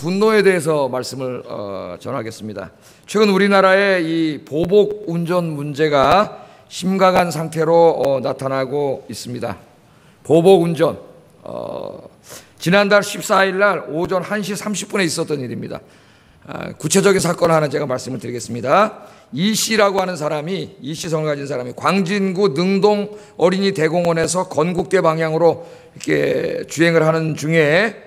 분노에 대해서 말씀을 전하겠습니다. 최근 우리나라의 이 보복 운전 문제가 심각한 상태로 나타나고 있습니다. 보복 운전, 지난달 14일 날 오전 1시 30분에 있었던 일입니다. 구체적인 사건 하나 제가 말씀을 드리겠습니다. 이씨라고 하는 사람이, 이씨성을 가진 사람이 광진구 능동 어린이 대공원에서 건국대 방향으로 이렇게 주행을 하는 중에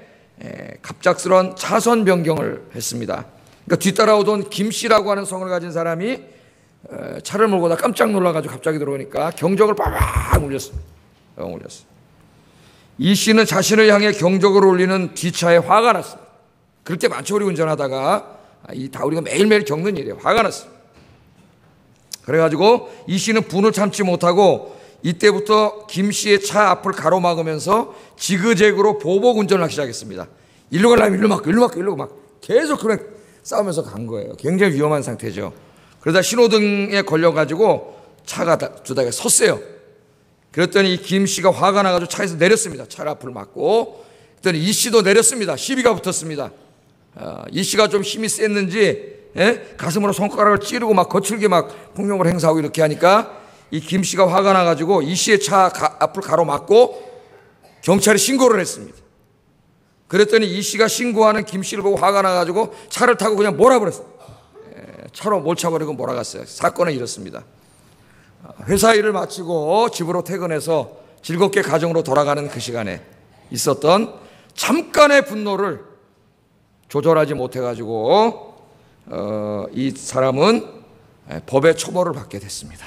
갑작스런 차선 변경을 했습니다. 그러니까 뒤따라오던 김씨라고 하는 성을 가진 사람이 차를 몰고 다 깜짝 놀라가지고 갑자기 들어오니까 경적을 빠박 울렸어요. 이 씨는 자신을 향해 경적을 울리는 뒷차에 화가 났습니다. 그럴 때 많죠, 우리 운전하다가. 다 우리가 매일매일 겪는 일이에요. 화가 났어요. 그래가지고 이 씨는 분을 참지 못하고 이때부터 김 씨의 차 앞을 가로막으면서 지그재그로 보복 운전을 하기 시작했습니다. 일로 가려면 일로 막 계속 그냥 싸우면서 간 거예요. 굉장히 위험한 상태죠. 그러다 신호등에 걸려가지고 차가 두 대가 섰어요. 그랬더니 이 김 씨가 화가 나가지고 차에서 내렸습니다. 차 앞을 막고. 그랬더니 이 씨도 내렸습니다. 시비가 붙었습니다. 이 씨가 좀 힘이 셌는지 가슴으로 손가락을 찌르고 막 거칠게 막 폭력을 행사하고 이렇게 하니까 이 김 씨가 화가 나가지고 이 씨의 차 앞을 가로막고 경찰에 신고를 했습니다. 그랬더니 이 씨가 신고하는 김 씨를 보고 화가 나가지고 차를 타고 그냥 몰아버렸어요. 차로 몰차버리고 몰아갔어요. 사건은 이렇습니다. 회사 일을 마치고 집으로 퇴근해서 즐겁게 가정으로 돌아가는 그 시간에 있었던 잠깐의 분노를 조절하지 못해가지고 이 사람은 법의 처벌을 받게 됐습니다.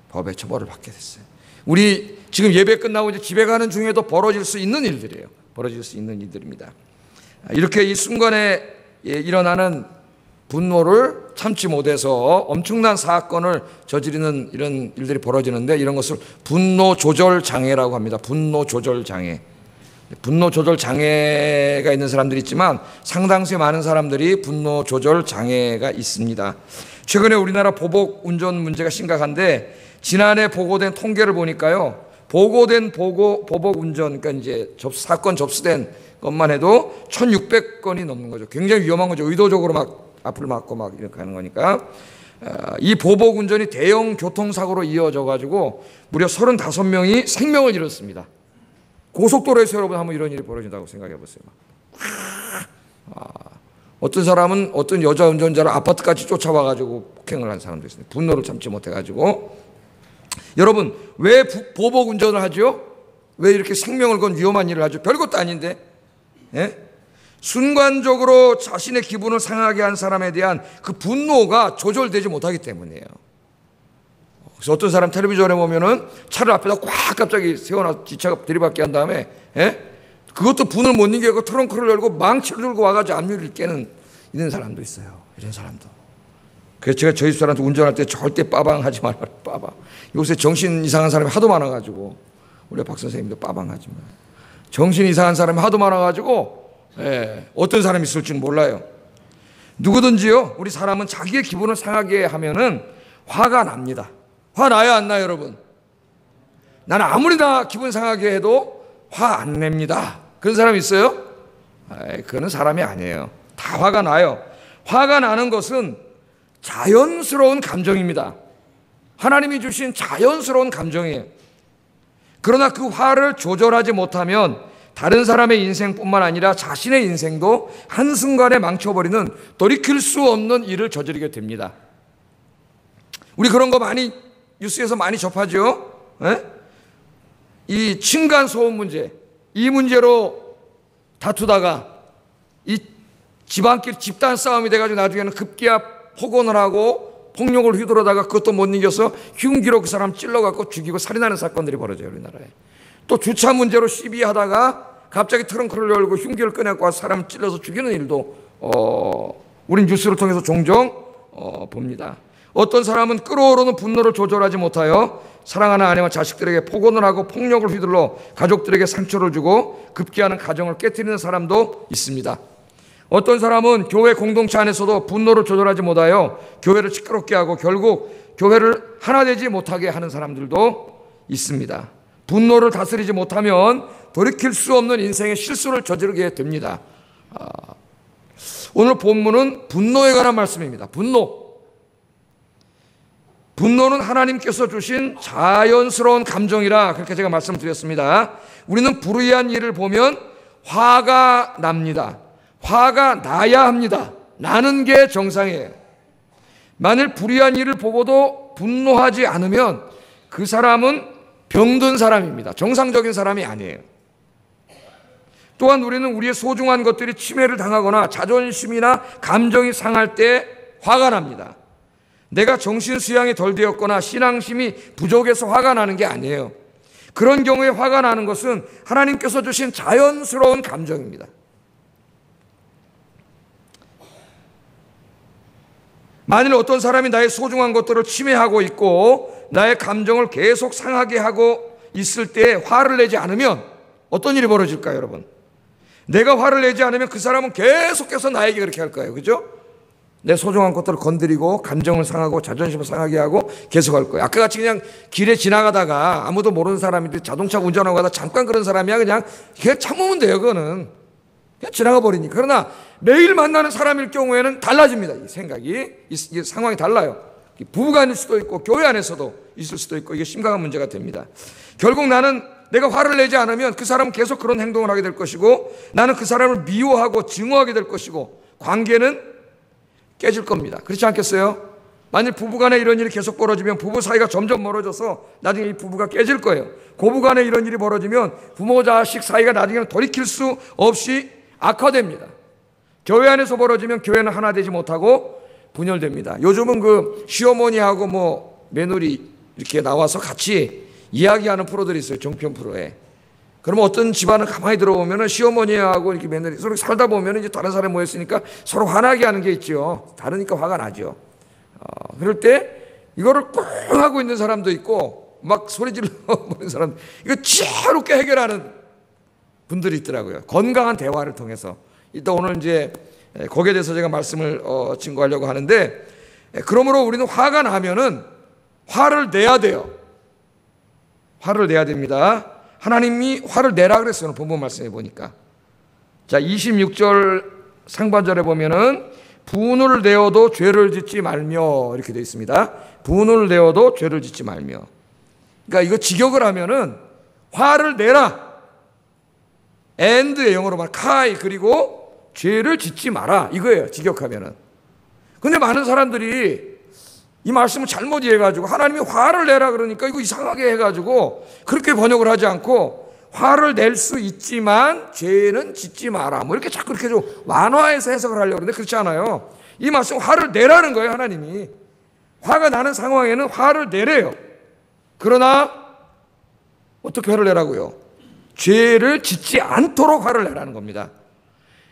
법의 처벌을 받게 됐어요. 우리 지금 예배 끝나고 이제 집에 가는 중에도 벌어질 수 있는 일들이에요. 벌어질 수 있는 일들입니다. 이렇게 이 순간에 일어나는 분노를 참지 못해서 엄청난 사건을 저지르는 이런 일들이 벌어지는데, 이런 것을 분노 조절 장애라고 합니다. 분노 조절 장애. 분노 조절 장애가 있는 사람들이 있지만 상당수의 많은 사람들이 분노 조절 장애가 있습니다. 최근에 우리나라 보복 운전 문제가 심각한데, 지난해 보고된 통계를 보니까요, 보고된 보복 운전, 그러니까 이제 사건 접수된 것만 해도 1,600건이 넘는 거죠. 굉장히 위험한 거죠. 의도적으로 막 앞을 막고 막 이렇게 하는 거니까. 이 보복 운전이 대형 교통사고로 이어져 가지고 무려 35명이 생명을 잃었습니다. 고속도로에서 여러분 한번 이런 일이 벌어진다고 생각해 보세요. 어떤 사람은 어떤 여자 운전자를 아파트까지 쫓아와가지고 폭행을 한 사람도 있습니다. 분노를 참지 못해가지고. 여러분, 왜 보복 운전을 하죠? 왜 이렇게 생명을 건 위험한 일을 하죠? 별것도 아닌데. 순간적으로 자신의 기분을 상하게 한 사람에 대한 그 분노가 조절되지 못하기 때문이에요. 그래서 어떤 사람 텔레비전에 보면은 차를 앞에다 꽉 갑자기 세워놔서 뒷차가 들이받게 한 다음에, 그것도 분을 못 이기고 트렁크를 열고 망치를 들고 와가지고 앞유리를 깨는 이런 사람도 있어요. 이런 사람도. 그래서 제가 저희 집사람한테 운전할 때 절대 빠방하지 말아요. 빠방. 요새 정신 이상한 사람이 하도 많아가지고, 우리 박 선생님도 빠방하지 마요. 정신 이상한 사람이 하도 많아가지고, 어떤 사람이 있을지는 몰라요. 누구든지요, 우리 사람은 자기의 기분을 상하게 하면은 화가 납니다. 화 나요, 안 나요, 여러분? 나는 아무리 나 기분 상하게 해도 화 안 냅니다. 그런 사람 있어요? 그건 사람이 아니에요. 다 화가 나요. 화가 나는 것은 자연스러운 감정입니다. 하나님이 주신 자연스러운 감정이에요. 그러나 그 화를 조절하지 못하면 다른 사람의 인생뿐만 아니라 자신의 인생도 한순간에 망쳐버리는 돌이킬 수 없는 일을 저지르게 됩니다. 우리 그런 거 많이 뉴스에서 많이 접하죠. 이 층간소음 문제, 이 문제로 다투다가 이 집안끼리 집단 싸움이 돼가지고 나중에는 급기야 폭언을 하고 폭력을 휘두르다가 그것도 못 이겨서 흉기로 그 사람 찔러갖고 죽이고 살인하는 사건들이 벌어져요, 우리나라에. 또 주차 문제로 시비하다가 갑자기 트렁크를 열고 흉기를 꺼내고 사람 찔러서 죽이는 일도 우린 뉴스를 통해서 종종 봅니다. 어떤 사람은 끓어오르는 분노를 조절하지 못하여 사랑하는 아내와 자식들에게 폭언을 하고 폭력을 휘둘러 가족들에게 상처를 주고 급기야는 가정을 깨트리는 사람도 있습니다. 어떤 사람은 교회 공동체 안에서도 분노를 조절하지 못하여 교회를 시끄럽게 하고 결국 교회를 하나 되지 못하게 하는 사람들도 있습니다. 분노를 다스리지 못하면 돌이킬 수 없는 인생의 실수를 저지르게 됩니다. 오늘 본문은 분노에 관한 말씀입니다. 분노는 하나님께서 주신 자연스러운 감정이라 그렇게 제가 말씀드렸습니다. 우리는 불의한 일을 보면 화가 납니다. 화가 나야 합니다. 나는 게 정상이에요. 만일 불의한 일을 보고도 분노하지 않으면 그 사람은 병든 사람입니다. 정상적인 사람이 아니에요. 또한 우리는 우리의 소중한 것들이 침해를 당하거나 자존심이나 감정이 상할 때 화가 납니다. 내가 정신 수양이 덜 되었거나 신앙심이 부족해서 화가 나는 게 아니에요. 그런 경우에 화가 나는 것은 하나님께서 주신 자연스러운 감정입니다. 만일 어떤 사람이 나의 소중한 것들을 침해하고 있고 나의 감정을 계속 상하게 하고 있을 때 화를 내지 않으면 어떤 일이 벌어질까요, 여러분? 내가 화를 내지 않으면 그 사람은 계속해서 나에게 그렇게 할 거예요. 그죠? 내 소중한 것들을 건드리고 감정을 상하고 자존심을 상하게 하고 계속 할 거예요. 아까 같이 그냥 길에 지나가다가 아무도 모르는 사람인데 자동차 운전하고 가다 잠깐 그런 사람이야 그냥 참으면 돼요. 그거는 그냥 지나가 버리니까. 그러나 매일 만나는 사람일 경우에는 달라집니다. 이 생각이, 이 상황이 달라요. 부부간일 수도 있고 교회 안에서도 있을 수도 있고 이게 심각한 문제가 됩니다. 결국 나는 내가 화를 내지 않으면 그 사람은 계속 그런 행동을 하게 될 것이고 나는 그 사람을 미워하고 증오하게 될 것이고 관계는 깨질 겁니다. 그렇지 않겠어요? 만일 부부간에 이런 일이 계속 벌어지면 부부 사이가 점점 멀어져서 나중에 이 부부가 깨질 거예요. 고부간에 이런 일이 벌어지면 부모 자식 사이가 나중에는 돌이킬 수 없이 악화됩니다. 교회 안에서 벌어지면 교회는 하나 되지 못하고 분열됩니다. 요즘은 그 시어머니하고 뭐 며느리 이렇게 나와서 같이 이야기하는 프로들이 있어요. 종편 프로에. 그러면 어떤 집안을 가만히 들어보면 시어머니하고 이렇게 며느리 서로 살다 보면 이제 다른 사람이 모였으니까 서로 화나게 하는 게 있죠. 다르니까 화가 나죠. 그럴 때 이거를 꽁 하고 있는 사람도 있고 막 소리 질러 보는 사람, 이거 지혜롭게 해결하는 분들이 있더라고요. 건강한 대화를 통해서. 일단 오늘 이제 거기에 대해서 제가 말씀을 증거하려고 하는데, 그러므로 우리는 화가 나면은 화를 내야 돼요. 화를 내야 됩니다. 하나님이 화를 내라 그랬어요. 본문 말씀해 보니까. 자, 26절 상반절에 보면은 분을 내어도 죄를 짓지 말며 이렇게 되어 있습니다. 분을 내어도 죄를 짓지 말며. 그러니까 이거 직역을 하면은 화를 내라. and의 영어로 말 카이, 그리고 죄를 짓지 마라 이거예요. 직역하면은. 근데 많은 사람들이 이 말씀을 잘못 이해해가지고 하나님이 화를 내라 그러니까 이거 이상하게 해가지고 그렇게 번역을 하지 않고 화를 낼 수 있지만 죄는 짓지 마라 뭐 이렇게 자꾸 이렇게 좀 완화해서 해석을 하려고 그러는데 그렇지 않아요. 이 말씀 화를 내라는 거예요. 하나님이 화가 나는 상황에는 화를 내래요. 그러나 어떻게 화를 내라고요? 죄를 짓지 않도록 화를 내라는 겁니다.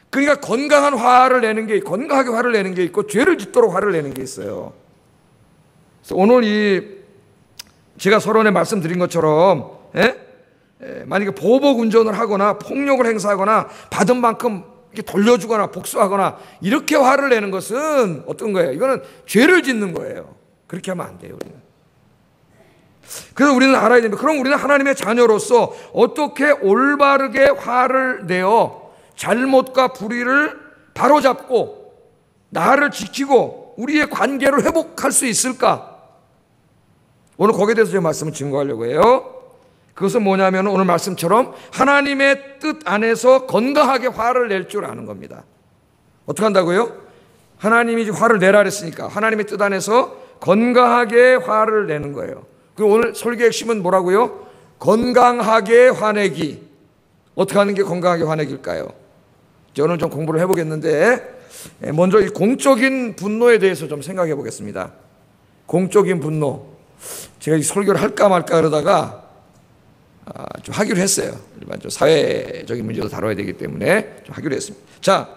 그러니까 건강한 화를 내는 게, 건강하게 화를 내는 게 있고 죄를 짓도록 화를 내는 게 있어요. 그래서 오늘 제가 서론에 말씀드린 것처럼 만약에 보복 운전을 하거나 폭력을 행사하거나 받은 만큼 이렇게 돌려주거나 복수하거나 이렇게 화를 내는 것은 어떤 거예요? 이거는 죄를 짓는 거예요. 그렇게 하면 안 돼요. 우리는. 그래서 우리는 알아야 됩니다. 그럼 우리는 하나님의 자녀로서 어떻게 올바르게 화를 내어 잘못과 불의를 바로잡고 나를 지키고 우리의 관계를 회복할 수 있을까? 오늘 거기에 대해서 제 말씀을 증거하려고 해요. 그것은 뭐냐면 오늘 말씀처럼 하나님의 뜻 안에서 건강하게 화를 낼 줄 아는 겁니다. 어떻게 한다고요? 하나님이 화를 내라 그랬으니까 하나님의 뜻 안에서 건강하게 화를 내는 거예요. 그리고 오늘 설교의 핵심은 뭐라고요? 건강하게 화내기. 어떻게 하는 게 건강하게 화내기일까요? 오늘 좀 공부를 해보겠는데 먼저 이 공적인 분노에 대해서 좀 생각해 보겠습니다. 공적인 분노. 제가 이 설교를 할까 말까 그러다가 좀 하기로 했어요. 일반 좀 사회적인 문제도 다뤄야 되기 때문에 좀 하기로 했습니다. 자,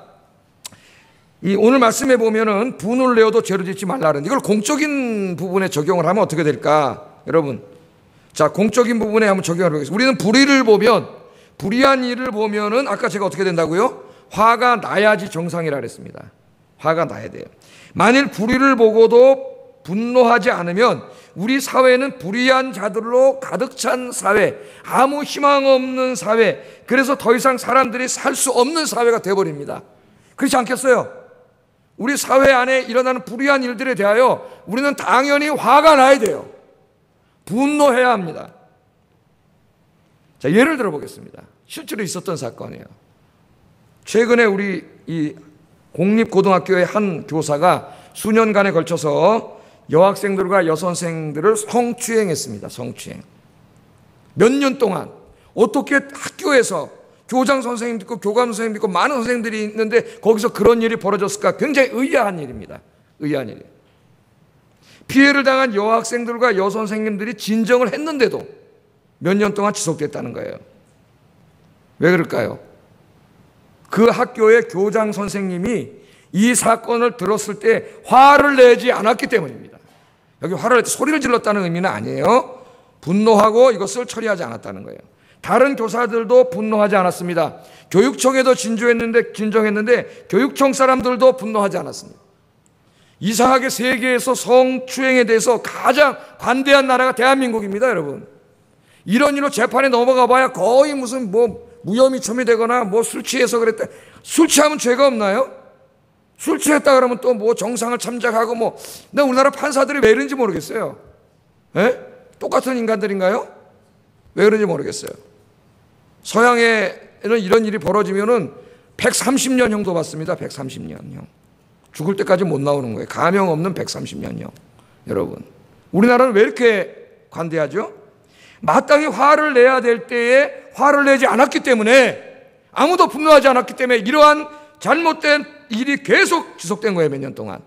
이 오늘 말씀해 보면은 분을 내어도 죄를 짓지 말라는 이걸 공적인 부분에 적용을 하면 어떻게 될까? 여러분, 자, 공적인 부분에 한번 적용을 해보겠습니다. 우리는 불의를 보면, 불의한 일을 보면은 아까 제가 어떻게 된다고요? 화가 나야지 정상이라 그랬습니다. 화가 나야 돼요. 만일 불의를 보고도 분노하지 않으면 우리 사회는 불의한 자들로 가득 찬 사회, 아무 희망 없는 사회, 그래서 더 이상 사람들이 살 수 없는 사회가 되어버립니다. 그렇지 않겠어요? 우리 사회 안에 일어나는 불의한 일들에 대하여 우리는 당연히 화가 나야 돼요. 분노해야 합니다. 자, 예를 들어 보겠습니다. 실제로 있었던 사건이에요. 최근에 우리 이 공립고등학교의 한 교사가 수년간에 걸쳐서 여학생들과 여선생들을 성추행했습니다. 성추행. 몇 년 동안 어떻게 학교에서 교장 선생님도 있고 교감 선생님도 있고 많은 선생님들이 있는데 거기서 그런 일이 벌어졌을까? 굉장히 의아한 일입니다. 의아한 일이에요. 피해를 당한 여학생들과 여선생님들이 진정을 했는데도 몇 년 동안 지속됐다는 거예요. 왜 그럴까요? 그 학교의 교장 선생님이 이 사건을 들었을 때 화를 내지 않았기 때문입니다. 여기 화를 낼 때 소리를 질렀다는 의미는 아니에요. 분노하고 이것을 처리하지 않았다는 거예요. 다른 교사들도 분노하지 않았습니다. 교육청에도 진정했는데 교육청 사람들도 분노하지 않았습니다. 이상하게 세계에서 성추행에 대해서 가장 관대한 나라가 대한민국입니다, 여러분. 이런 일로 재판에 넘어가 봐야 거의 무슨 무혐의 처리되거나 술 취해서 그랬다. 술 취하면 죄가 없나요? 술 취했다 그러면 또 정상을 참작하고 근데 우리나라 판사들이 왜 이런지 모르겠어요. 예? 똑같은 인간들인가요? 왜 그런지 모르겠어요. 서양에는 이런 일이 벌어지면은 130년형도 받습니다. 130년형. 죽을 때까지 못 나오는 거예요. 가명 없는 130년형. 여러분, 우리나라는 왜 이렇게 관대하죠? 마땅히 화를 내야 될 때에 화를 내지 않았기 때문에, 아무도 분노하지 않았기 때문에 이러한 잘못된 일이 계속 지속된 거예요. 몇 년 동안.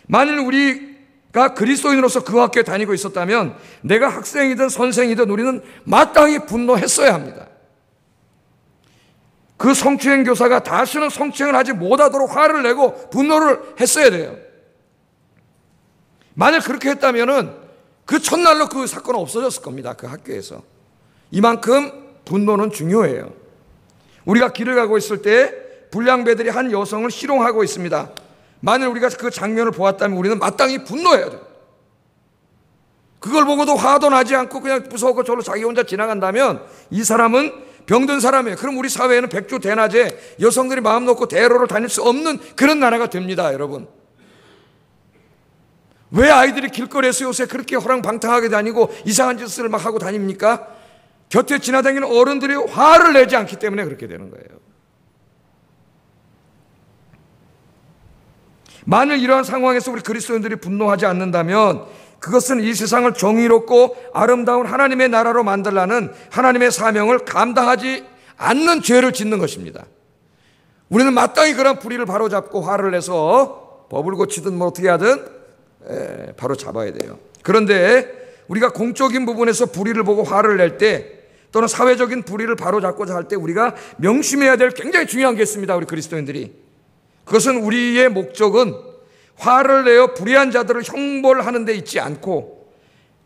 만일 우리가 그리스도인으로서 그 학교에 다니고 있었다면 내가 학생이든 선생이든 우리는 마땅히 분노했어야 합니다. 그 성추행 교사가 다시는 성추행을 하지 못하도록 화를 내고 분노를 했어야 돼요. 만약 그렇게 했다면은 그 첫날로 그 사건은 없어졌을 겁니다. 그 학교에서. 이만큼 분노는 중요해요. 우리가 길을 가고 있을 때 불량배들이 한 여성을 희롱하고 있습니다. 만일 우리가 그 장면을 보았다면 우리는 마땅히 분노해야 돼요. 그걸 보고도 화도 나지 않고 그냥 무서워서 저로 자기 혼자 지나간다면 이 사람은 병든 사람이에요. 그럼 우리 사회에는 백주대낮에 여성들이 마음 놓고 대로를 다닐 수 없는 그런 나라가 됩니다, 여러분. 왜 아이들이 길거리에서 요새 그렇게 호랑방탕하게 다니고 이상한 짓을 막 하고 다닙니까? 곁에 지나다니는 어른들이 화를 내지 않기 때문에 그렇게 되는 거예요. 만일 이러한 상황에서 우리 그리스도인들이 분노하지 않는다면 그것은 이 세상을 정의롭고 아름다운 하나님의 나라로 만들라는 하나님의 사명을 감당하지 않는 죄를 짓는 것입니다. 우리는 마땅히 그런 불의를 바로잡고 화를 내서 법을 고치든 어떻게 하든 바로 잡아야 돼요. 그런데 우리가 공적인 부분에서 불의를 보고 화를 낼 때 또는 사회적인 불의를 바로잡고자 할 때 우리가 명심해야 될 굉장히 중요한 게 있습니다. 우리 그리스도인들이. 그것은 우리의 목적은 화를 내어 불의한 자들을 형벌하는 데 있지 않고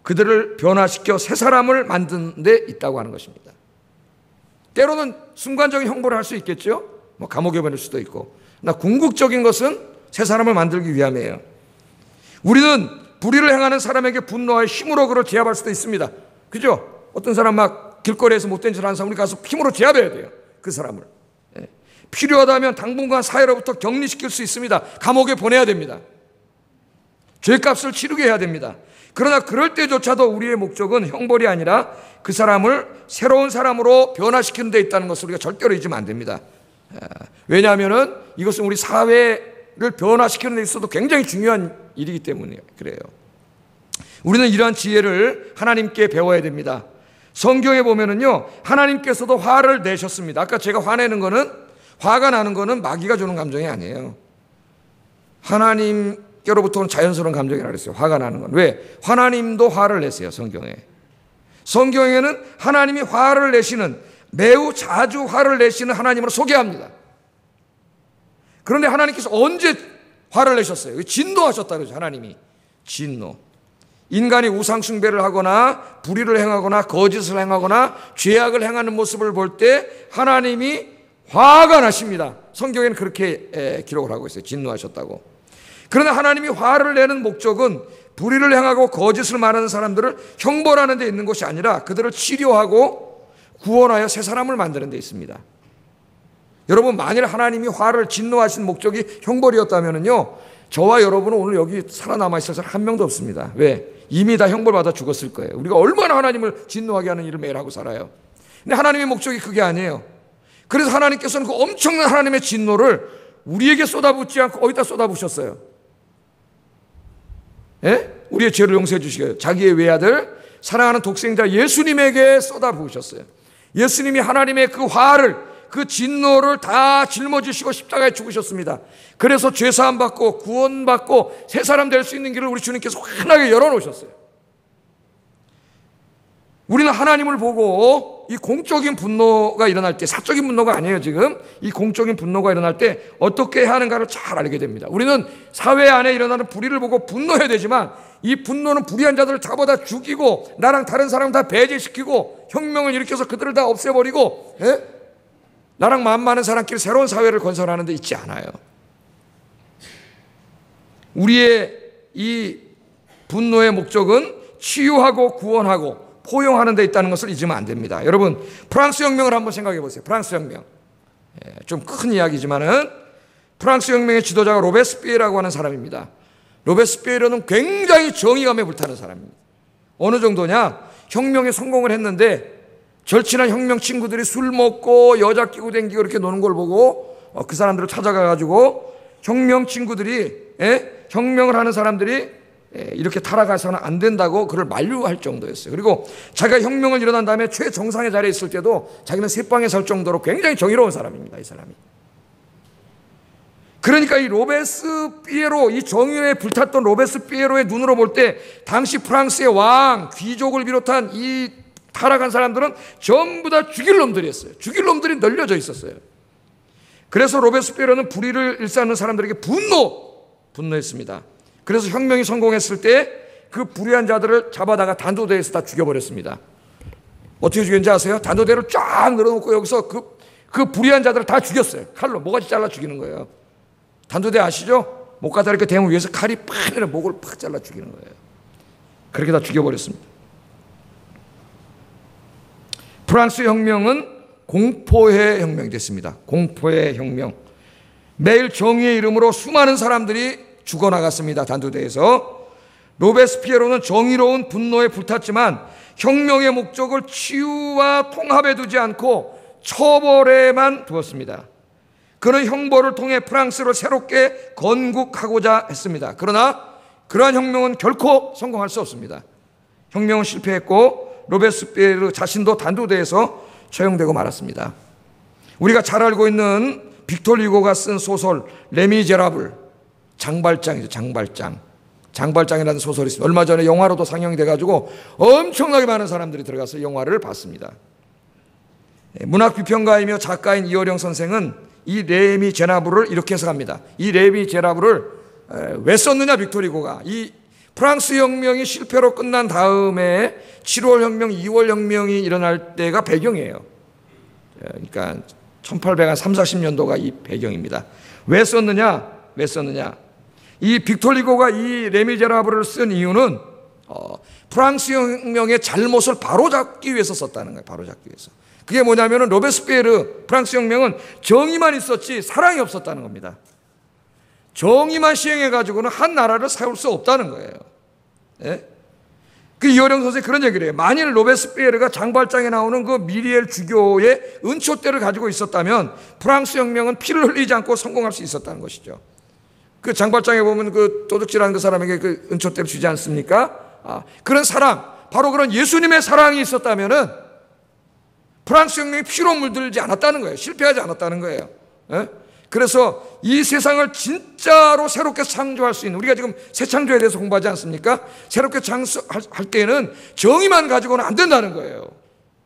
그들을 변화시켜 새 사람을 만드는 데 있다고 하는 것입니다. 때로는 순간적인 형벌을 할 수 있겠죠. 감옥에 보낼 수도 있고. 그러나 궁극적인 것은 새 사람을 만들기 위함이에요. 우리는 불의를 행하는 사람에게 분노하여 힘으로 그를 제압할 수도 있습니다. 그죠? 어떤 사람 막 길거리에서 못된 짓을 하는 사람 우리 가서 힘으로 제압해야 돼요. 그 사람을. 필요하다면 당분간 사회로부터 격리시킬 수 있습니다. 감옥에 보내야 됩니다. 죄값을 치르게 해야 됩니다. 그러나 그럴 때조차도 우리의 목적은 형벌이 아니라 그 사람을 새로운 사람으로 변화시키는 데 있다는 것을 우리가 절대로 잊으면 안 됩니다. 왜냐하면 이것은 우리 사회를 변화시키는 데 있어도 굉장히 중요한 일이기 때문에 그래요. 우리는 이러한 지혜를 하나님께 배워야 됩니다. 성경에 보면은요, 하나님께서도 화를 내셨습니다. 아까 제가 화가 나는 거는 마귀가 주는 감정이 아니에요. 하나님께로부터는 자연스러운 감정이라고 그랬어요. 화가 나는 건. 왜? 하나님도 화를 내세요, 성경에. 성경에는 하나님이 화를 내시는, 매우 자주 화를 내시는 하나님으로 소개합니다. 그런데 하나님께서 언제 화를 내셨어요? 진노하셨다 그러죠, 하나님이. 진노. 인간이 우상숭배를 하거나 불의를 행하거나 거짓을 행하거나 죄악을 행하는 모습을 볼 때 하나님이 화가 나십니다. 성경에는 그렇게 기록을 하고 있어요. 진노하셨다고. 그러나 하나님이 화를 내는 목적은 불의를 행하고 거짓을 말하는 사람들을 형벌하는 데 있는 것이 아니라 그들을 치료하고 구원하여 새 사람을 만드는 데 있습니다. 여러분, 만일 하나님이 화를 진노하신 목적이 형벌이었다면요, 저와 여러분은 오늘 여기 살아남아 있어서 한 명도 없습니다. 왜? 이미 다 형벌받아 죽었을 거예요. 우리가 얼마나 하나님을 진노하게 하는 일을 매일 하고 살아요. 근데 하나님의 목적이 그게 아니에요. 그래서 하나님께서는 그 엄청난 하나님의 진노를 우리에게 쏟아붓지 않고 어디다 쏟아부으셨어요? 예? 우리의 죄를 용서해 주시고요. 자기의 외아들, 사랑하는 독생자 예수님에게 쏟아부으셨어요. 예수님이 하나님의 그 화를, 그 진노를 다 짊어지시고 십자가에 죽으셨습니다. 그래서 죄사함 받고 구원받고 새 사람 될 수 있는 길을 우리 주님께서 환하게 열어놓으셨어요. 우리는 하나님을 보고 이 공적인 분노가 일어날 때, 사적인 분노가 아니에요 지금, 이 공적인 분노가 일어날 때 어떻게 해야 하는가를 잘 알게 됩니다. 우리는 사회 안에 일어나는 불의를 보고 분노해야 되지만, 이 분노는 불의한 자들을 잡아다 죽이고 나랑 다른 사람 다 배제시키고 혁명을 일으켜서 그들을 다 없애버리고, 예? 나랑 마음 많은 사람끼리 새로운 사회를 건설하는 데 있지 않아요. 우리의 이 분노의 목적은 치유하고 구원하고 포용하는 데 있다는 것을 잊으면 안 됩니다. 여러분, 프랑스 혁명을 한번 생각해 보세요. 프랑스 혁명, 좀 큰 이야기지만은 프랑스 혁명의 지도자가 로베스피에르라고 하는 사람입니다. 로베스피에르는 굉장히 정의감에 불타는 사람입니다. 어느 정도냐? 혁명에 성공을 했는데 절친한 혁명 친구들이 술 먹고 여자 끼고 댕기고 이렇게 노는 걸 보고 그 사람들을 찾아가가지고 혁명 친구들이, 혁명을 하는 사람들이 이렇게 타락해서는 안 된다고 그를 만류할 정도였어요. 그리고 자기가 혁명을 일어난 다음에 최정상의 자리에 있을 때도 자기는 새방에 설 정도로 굉장히 정의로운 사람입니다, 이 사람이. 그러니까 이 로베스피에로, 이 정의에 불탔던 로베스피에로의 눈으로 볼 때 당시 프랑스의 왕, 귀족을 비롯한 이 타락한 사람들은 전부 다 죽일 놈들이었어요. 죽일 놈들이 널려져 있었어요. 그래서 로베스피에로는 불의를 일삼는 사람들에게 분노했습니다. 그래서 혁명이 성공했을 때 그 불의한 자들을 잡아다가 단도대에서 다 죽여버렸습니다. 어떻게 죽였는지 아세요? 단도대를 쫙 늘어놓고 여기서 그 불의한 자들을 다 죽였어요. 칼로 모가지 잘라 죽이는 거예요. 단도대 아시죠? 목가다 이렇게 대문 위에서 칼이 팍 내려 목을 팍 잘라 죽이는 거예요. 그렇게 다 죽여버렸습니다. 프랑스 혁명은 공포의 혁명이 됐습니다. 공포의 혁명. 매일 정의의 이름으로 수많은 사람들이 죽어나갔습니다. 단두대에서. 로베스피에로는 정의로운 분노에 불탔지만 혁명의 목적을 치유와 통합에 두지 않고 처벌에만 두었습니다. 그는 형벌을 통해 프랑스를 새롭게 건국하고자 했습니다. 그러나 그러한 혁명은 결코 성공할 수 없습니다. 혁명은 실패했고 로베스피에르 자신도 단두대에서 처형되고 말았습니다. 우리가 잘 알고 있는 빅토르 휴고가 쓴 소설 레미제라블, 장발장이죠. 장발장이라는 소설이 있습니다. 얼마 전에 영화로도 상영이 돼가지고 엄청나게 많은 사람들이 들어가서 영화를 봤습니다. 문학비평가이며 작가인 이어령 선생은 이 레미제라블을 이렇게 해석합니다. 이 레미제라블을 왜 썼느냐, 빅토르 휴고가. 이 프랑스 혁명이 실패로 끝난 다음에 7월 혁명, 2월 혁명이 일어날 때가 배경이에요. 그러니까 1830~40년도가 이 배경입니다. 왜 썼느냐? 이 빅토르 휴고가 이 레미제라블을 쓴 이유는 프랑스 혁명의 잘못을 바로잡기 위해서 썼다는 거예요. 바로잡기 위해서. 그게 뭐냐면은 로베스피에르 프랑스 혁명은 정의만 있었지 사랑이 없었다는 겁니다. 정의만 시행해가지고는 한 나라를 세울 수 없다는 거예요. 예? 그 이어령 선생이 그런 얘기를 해요. 만일 로베스피에르가 장발장에 나오는 그 미리엘 주교의 은초대를 가지고 있었다면 프랑스 혁명은 피를 흘리지 않고 성공할 수 있었다는 것이죠. 그 장발장에 보면 그 도둑질하는 그 사람에게 그 은초대를 주지 않습니까? 그런 사랑, 바로 그런 예수님의 사랑이 있었다면은 프랑스 혁명이 피로 물들지 않았다는 거예요. 실패하지 않았다는 거예요. 예? 그래서 이 세상을 진짜로 새롭게 창조할 수 있는, 우리가 지금 새 창조에 대해서 공부하지 않습니까? 새롭게 창조할 때에는 정의만 가지고는 안 된다는 거예요.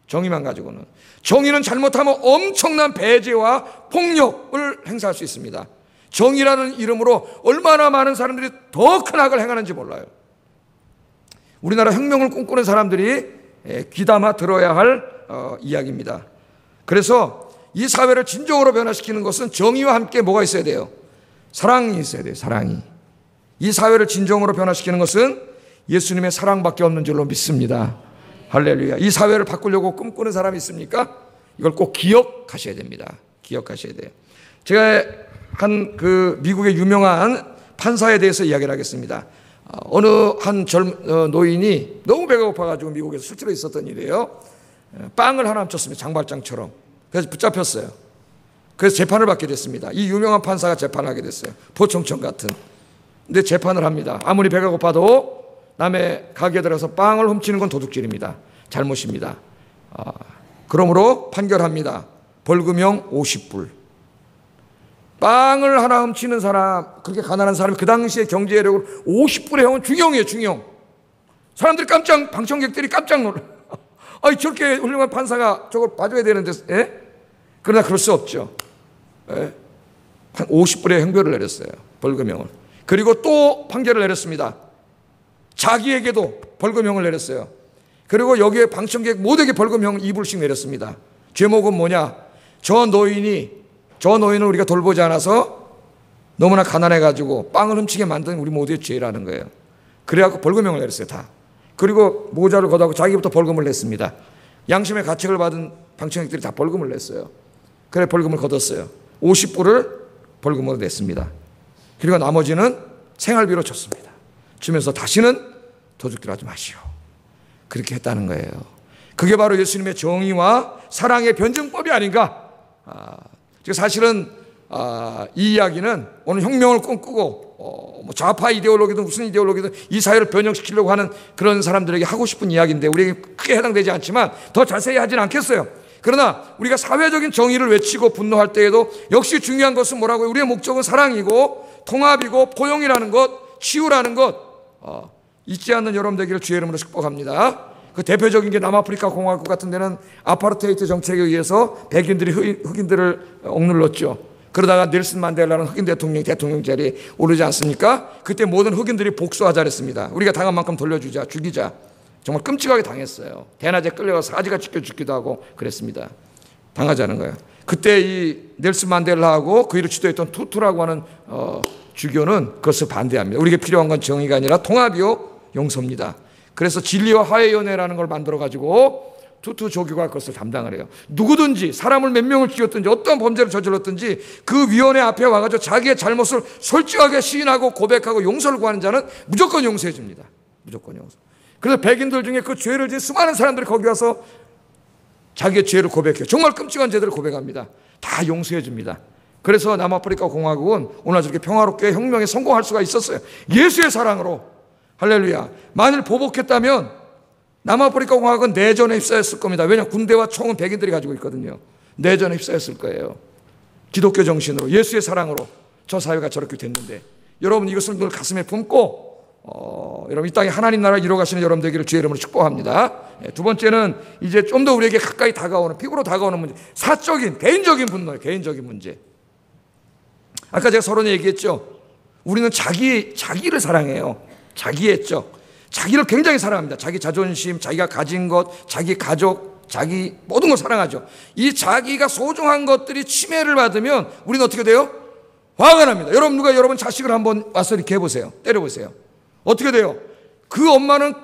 정의만 가지고는. 정의는 잘못하면 엄청난 배제와 폭력을 행사할 수 있습니다. 정의라는 이름으로 얼마나 많은 사람들이 더 큰 악을 행하는지 몰라요. 우리나라 혁명을 꿈꾸는 사람들이 귀담아 들어야 할 이야기입니다. 그래서 이 사회를 진정으로 변화시키는 것은 정의와 함께 뭐가 있어야 돼요? 사랑이 있어야 돼요. 사랑이. 이 사회를 진정으로 변화시키는 것은 예수님의 사랑밖에 없는 줄로 믿습니다. 할렐루야. 이 사회를 바꾸려고 꿈꾸는 사람이 있습니까? 이걸 꼭 기억하셔야 됩니다. 기억하셔야 돼요. 제가 한 그 미국의 유명한 판사에 대해서 이야기를 하겠습니다. 어느 한 노인이 너무 배가 고파가지고 미국에서 실제로 있었던 일이에요. 빵을 하나 훔쳤습니다. 장발장처럼. 그래서 붙잡혔어요. 그래서 재판을 받게 됐습니다. 이 유명한 판사가 재판을 하게 됐어요. 포청천 같은. 근데 재판을 합니다. 아무리 배가 고파도 남의 가게에 들어가서 빵을 훔치는 건 도둑질입니다. 잘못입니다. 그러므로 판결합니다. 벌금형 50불. 빵을 하나 훔치는 사람, 그렇게 가난한 사람이 그 당시에 경제력으로 50불의 형은 중형이에요, 중형. 사람들이 방청객들이 깜짝 놀라. 아니, 저렇게 훌륭한 판사가 저걸 봐줘야 되는데, 예? 그러나 그럴 수 없죠. 예? 한 50불의 형벌을 내렸어요, 벌금형을. 그리고 또 판결을 내렸습니다. 자기에게도 벌금형을 내렸어요. 그리고 여기에 방청객 모두에게 벌금형 2불씩 내렸습니다. 죄목은 뭐냐? 저 노인을 우리가 돌보지 않아서 너무나 가난해가지고 빵을 훔치게 만든 우리 모두의 죄라는 거예요. 그래갖고 벌금형을 내렸어요, 다. 그리고 모자를 걷어하고 자기부터 벌금을 냈습니다. 양심의 가책을 받은 방청객들이 다 벌금을 냈어요. 그래 벌금을 걷었어요. 50불을 벌금으로 냈습니다. 그리고 나머지는 생활비로 줬습니다. 주면서 다시는 도둑질 하지 마시오. 그렇게 했다는 거예요. 그게 바로 예수님의 정의와 사랑의 변증법이 아닌가. 사실은 이 이야기는 오늘 혁명을 꿈꾸고 좌파 이데올로기든 무슨 이데올로기든 이 사회를 변형시키려고 하는 그런 사람들에게 하고 싶은 이야기인데 우리에게 크게 해당되지 않지만 더 자세히 하지는 않겠어요. 그러나 우리가 사회적인 정의를 외치고 분노할 때에도 역시 중요한 것은 뭐라고요? 우리의 목적은 사랑이고 통합이고 포용이라는 것, 치유라는 것 잊지 않는 여러분 되기를 주의 이름으로 축복합니다. 그 대표적인 게 남아프리카 공화국 같은 데는 아파르테이트 정책에 의해서 백인들이 흑인들을 억눌렀죠. 그러다가 넬슨 만델라는 흑인 대통령 자리에 오르지 않습니까? 그때 모든 흑인들이 복수하자 그랬습니다. 우리가 당한 만큼 돌려주자, 죽이자. 정말 끔찍하게 당했어요. 대낮에 끌려가서 사지가 찢겨 죽기도 하고 그랬습니다. 당하자는 거예요. 그때 이 넬슨 만델라하고 그 일을 주도했던 투투라고 하는 주교는 그것을 반대합니다. 우리에게 필요한 건 정의가 아니라 통합이요 용서입니다. 그래서 진리와 화해위원회라는 걸 만들어가지고 투투 조교가 그것을 담당을 해요. 누구든지 사람을 몇 명을 죽였든지 어떤 범죄를 저질렀든지 그 위원회 앞에 와가지고 자기의 잘못을 솔직하게 시인하고 고백하고 용서를 구하는 자는 무조건 용서해 줍니다. 무조건 용서. 그래서 백인들 중에 그 죄를 지은 수많은 사람들이 거기 와서 자기의 죄를 고백해요. 정말 끔찍한 죄들을 고백합니다. 다 용서해 줍니다. 그래서 남아프리카 공화국은 오늘 저렇게 평화롭게 혁명에 성공할 수가 있었어요. 예수의 사랑으로. 할렐루야. 만일 보복했다면 남아프리카 공화국은 내전에 휩싸였을 겁니다. 왜냐하면 군대와 총은 백인들이 가지고 있거든요. 내전에 휩싸였을 거예요. 기독교 정신으로 예수의 사랑으로 저 사회가 저렇게 됐는데 여러분 이것을 늘 가슴에 품고 여러분 이 땅에 하나님 나라 이루어가시는 여러분 되기를 주의 이름으로 축복합니다. 두 번째는 이제 좀 더 우리에게 가까이 다가오는 피부로 다가오는 문제, 사적인 개인적인 분노예요. 개인적인 문제. 아까 제가 서론에 얘기했죠. 우리는 자기를 사랑해요. 자기애적, 자기를 굉장히 사랑합니다. 자기 자존심, 자기가 가진 것, 자기 가족, 자기 모든 걸 사랑하죠. 이 자기가 소중한 것들이 침해를 받으면 우리는 어떻게 돼요? 화가 납니다. 여러분 자식을 한번 와서 이렇게 해보세요. 때려보세요. 어떻게 돼요? 그 엄마는